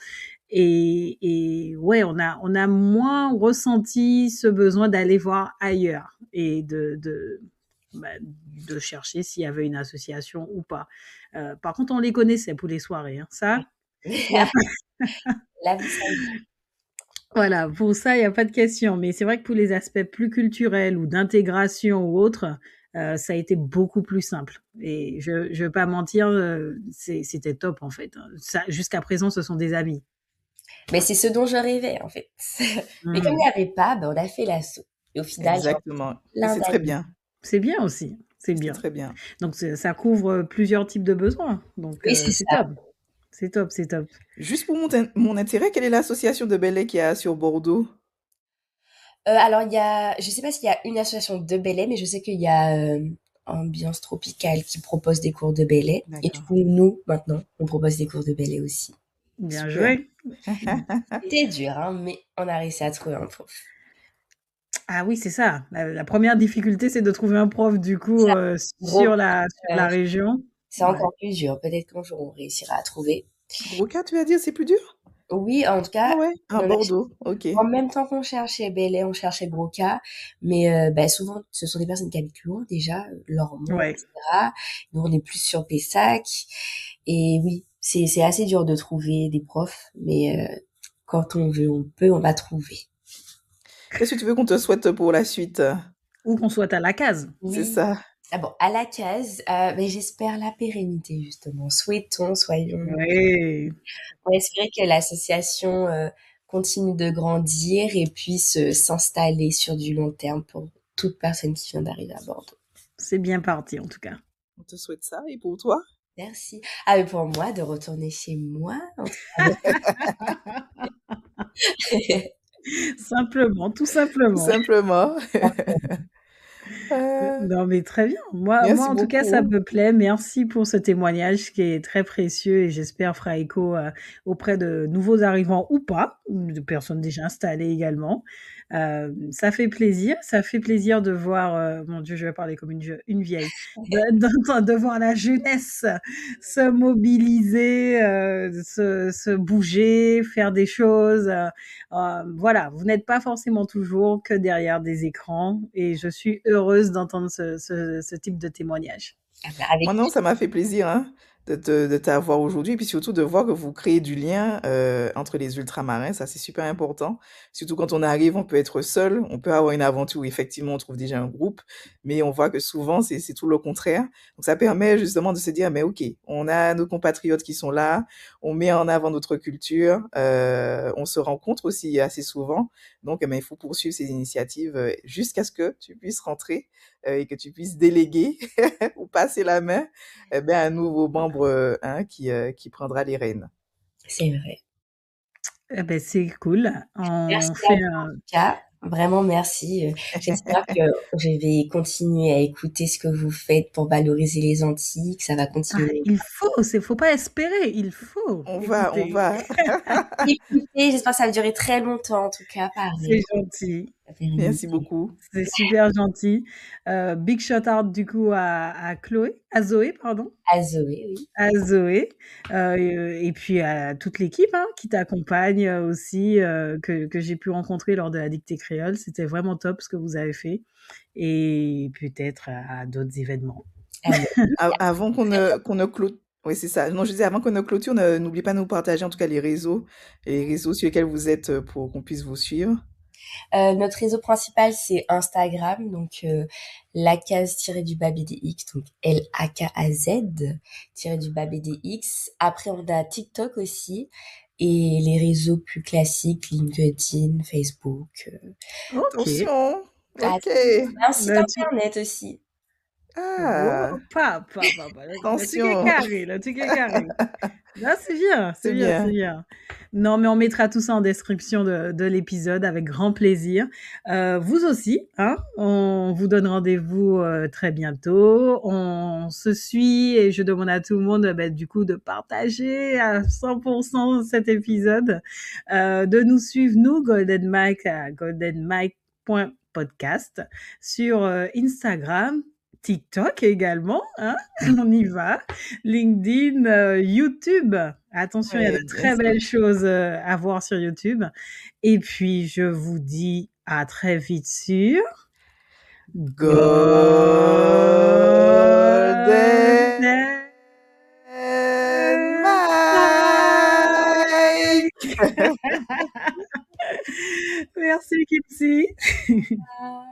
Et ouais, on a moins ressenti ce besoin d'aller voir ailleurs et bah, de chercher s'il y avait une association ou pas. Par contre, on les connaissait pour les soirées, hein. Ça, il y a pas, La vie, ça. voilà, pour ça, il y a pas de question. Mais c'est vrai que pour les aspects plus culturels ou d'intégration ou autre, ça a été beaucoup plus simple. Et je vais pas mentir, c'était top en fait, hein. Ça, jusqu'à présent, ce sont des amis. Mais c'est ce dont je rêvais, en fait. Mais comme il Mmh. n'y avait pas, on a fait l'assaut et au final, j'ai rencontré Exactement et plein c'est très d'amis. bien, C'est bien aussi, c'est c'est bien. très bien. Donc ça couvre, plusieurs types de besoins, donc Oui, c'est c'est ça. top. C'est top, c'est top. Juste pour mon intérêt, quelle est l'association de Bel-Air qu'il y a sur Bordeaux? Alors il y a je sais pas s'il y a une association de ballet, mais je sais qu'il y a, Ambiance Tropicale qui propose des cours de ballet et du D'accord, coup, nous, maintenant, on propose des cours de ballet aussi. Bien super. joué. C'était dur, hein, mais on a réussi à trouver un prof. Ah oui, c'est ça. La 1re difficulté, c'est de trouver un prof du coup, Ça, gros, sur la région. c'est Ouais. encore plus dur. Peut-être qu'un jour on réussira à trouver. Broca, tu vas dire, c'est plus dur? Oui, en tout Ah cas, ouais? on À en a Bordeaux, OK. en même temps qu'on cherchait Belley, on cherchait Broca, mais souvent, ce sont des personnes qui habitent loin déjà, Lormont, Ouais. etc. Nous, on est plus sur Pessac, et oui, c'est assez dur de trouver des profs, mais quand on veut, on peut, on va trouver. Qu'est-ce que tu veux qu'on te souhaite pour la suite? Ou qu'on soit à la case. C'est Oui. ça. Ah bon, à la case, mais j'espère la pérennité justement. Souhaitons, soyons Oui. on espérait que l'association continue de grandir et puisse s'installer sur du long terme pour toute personne qui vient d'arriver à Bordeaux. C'est bien parti en tout cas. On te souhaite ça et pour toi? Merci. Ah, mais pour moi, de retourner chez moi, en tout cas. Simplement, tout Tout simplement. simplement. Non, mais très bien. Moi, Merci en tout cas, ça beaucoup. me plaît. Merci pour ce témoignage qui est très précieux et j'espère fera écho, auprès de nouveaux arrivants ou pas, ou de personnes déjà installées également. Ça fait plaisir de voir, mon Dieu, je vais parler comme une vieille, de voir la jeunesse se mobiliser, se bouger, faire des choses, voilà, vous n'êtes pas forcément toujours que derrière des écrans et je suis heureuse d'entendre ce type de témoignage. Ah bah, avec Moi, non, ça m'a fait plaisir, hein, de t'avoir aujourd'hui et puis surtout de voir que vous créez du lien, entre les ultramarins, ça, c'est super important. Surtout quand on arrive, on peut être seul, on peut avoir une aventure où effectivement on trouve déjà un groupe, mais on voit que souvent c'est tout le contraire. Donc ça permet justement de se dire: «Mais OK, on a nos compatriotes qui sont là, on met en avant notre culture, on se rencontre aussi assez souvent, donc il faut poursuivre ces initiatives, jusqu'à ce que tu puisses rentrer, et que tu puisses déléguer ou passer la main, à un nouveau membre, hein, qui prendra les rênes. c'est vrai. Eh beh, c'est cool. On Merci à fait vous en un tout cas. Vraiment merci. J'espère que je vais continuer à écouter ce que vous faites pour valoriser les Antilles, que ça va continuer. faut pas espérer, il faut On écouter. va. Écoutez, j'espère que ça va durer très longtemps en tout cas, C'est pareil. gentil. La Merci pérennité. beaucoup. C'est super gentil. Big shout out du coup à Zoé, pardon, À Zoé, oui. à Zoé, et puis à toute l'équipe, hein, qui t'accompagne, aussi, que j'ai pu rencontrer lors de la dictée créole. C'était vraiment top ce que vous avez fait et peut-être à d'autres événements. Ah, A merci. avant qu'on ne clôt oui, c'est ça. Non, je disais avant qu'on ne clôture, n'oubliez pas de nous partager en tout cas les réseaux sur lesquels vous êtes, pour qu'on puisse vous suivre. Notre réseau principal, c'est Instagram, donc lacase-du-bas BDX, donc LAKAZ BDX. Après, on a TikTok aussi et les réseaux plus classiques, LinkedIn, Facebook. OK. Attention! Ah, OK. on a un site Bah, tu internet aussi. Ah! le truc est Attention! carré, le truc est carré. Non, c'est bien, c'est C'est bien, c'est bien. bien. Non, mais on mettra tout ça en description de l'épisode avec grand plaisir. Vous aussi, hein, on vous donne rendez-vous, très bientôt. On se suit et je demande à tout le monde, du coup, de partager à 100 cet épisode, de nous suivre, nous, Golden Mike, à goldenmike.podcast sur, Instagram, TikTok également, hein, on y va. LinkedIn, YouTube. Attention, il y a de Oui, bien très sûr. belles choses, à voir sur YouTube. Et puis, je vous dis à très vite sur Golden Golden Mike! Mike. Merci Kipsy. Ah.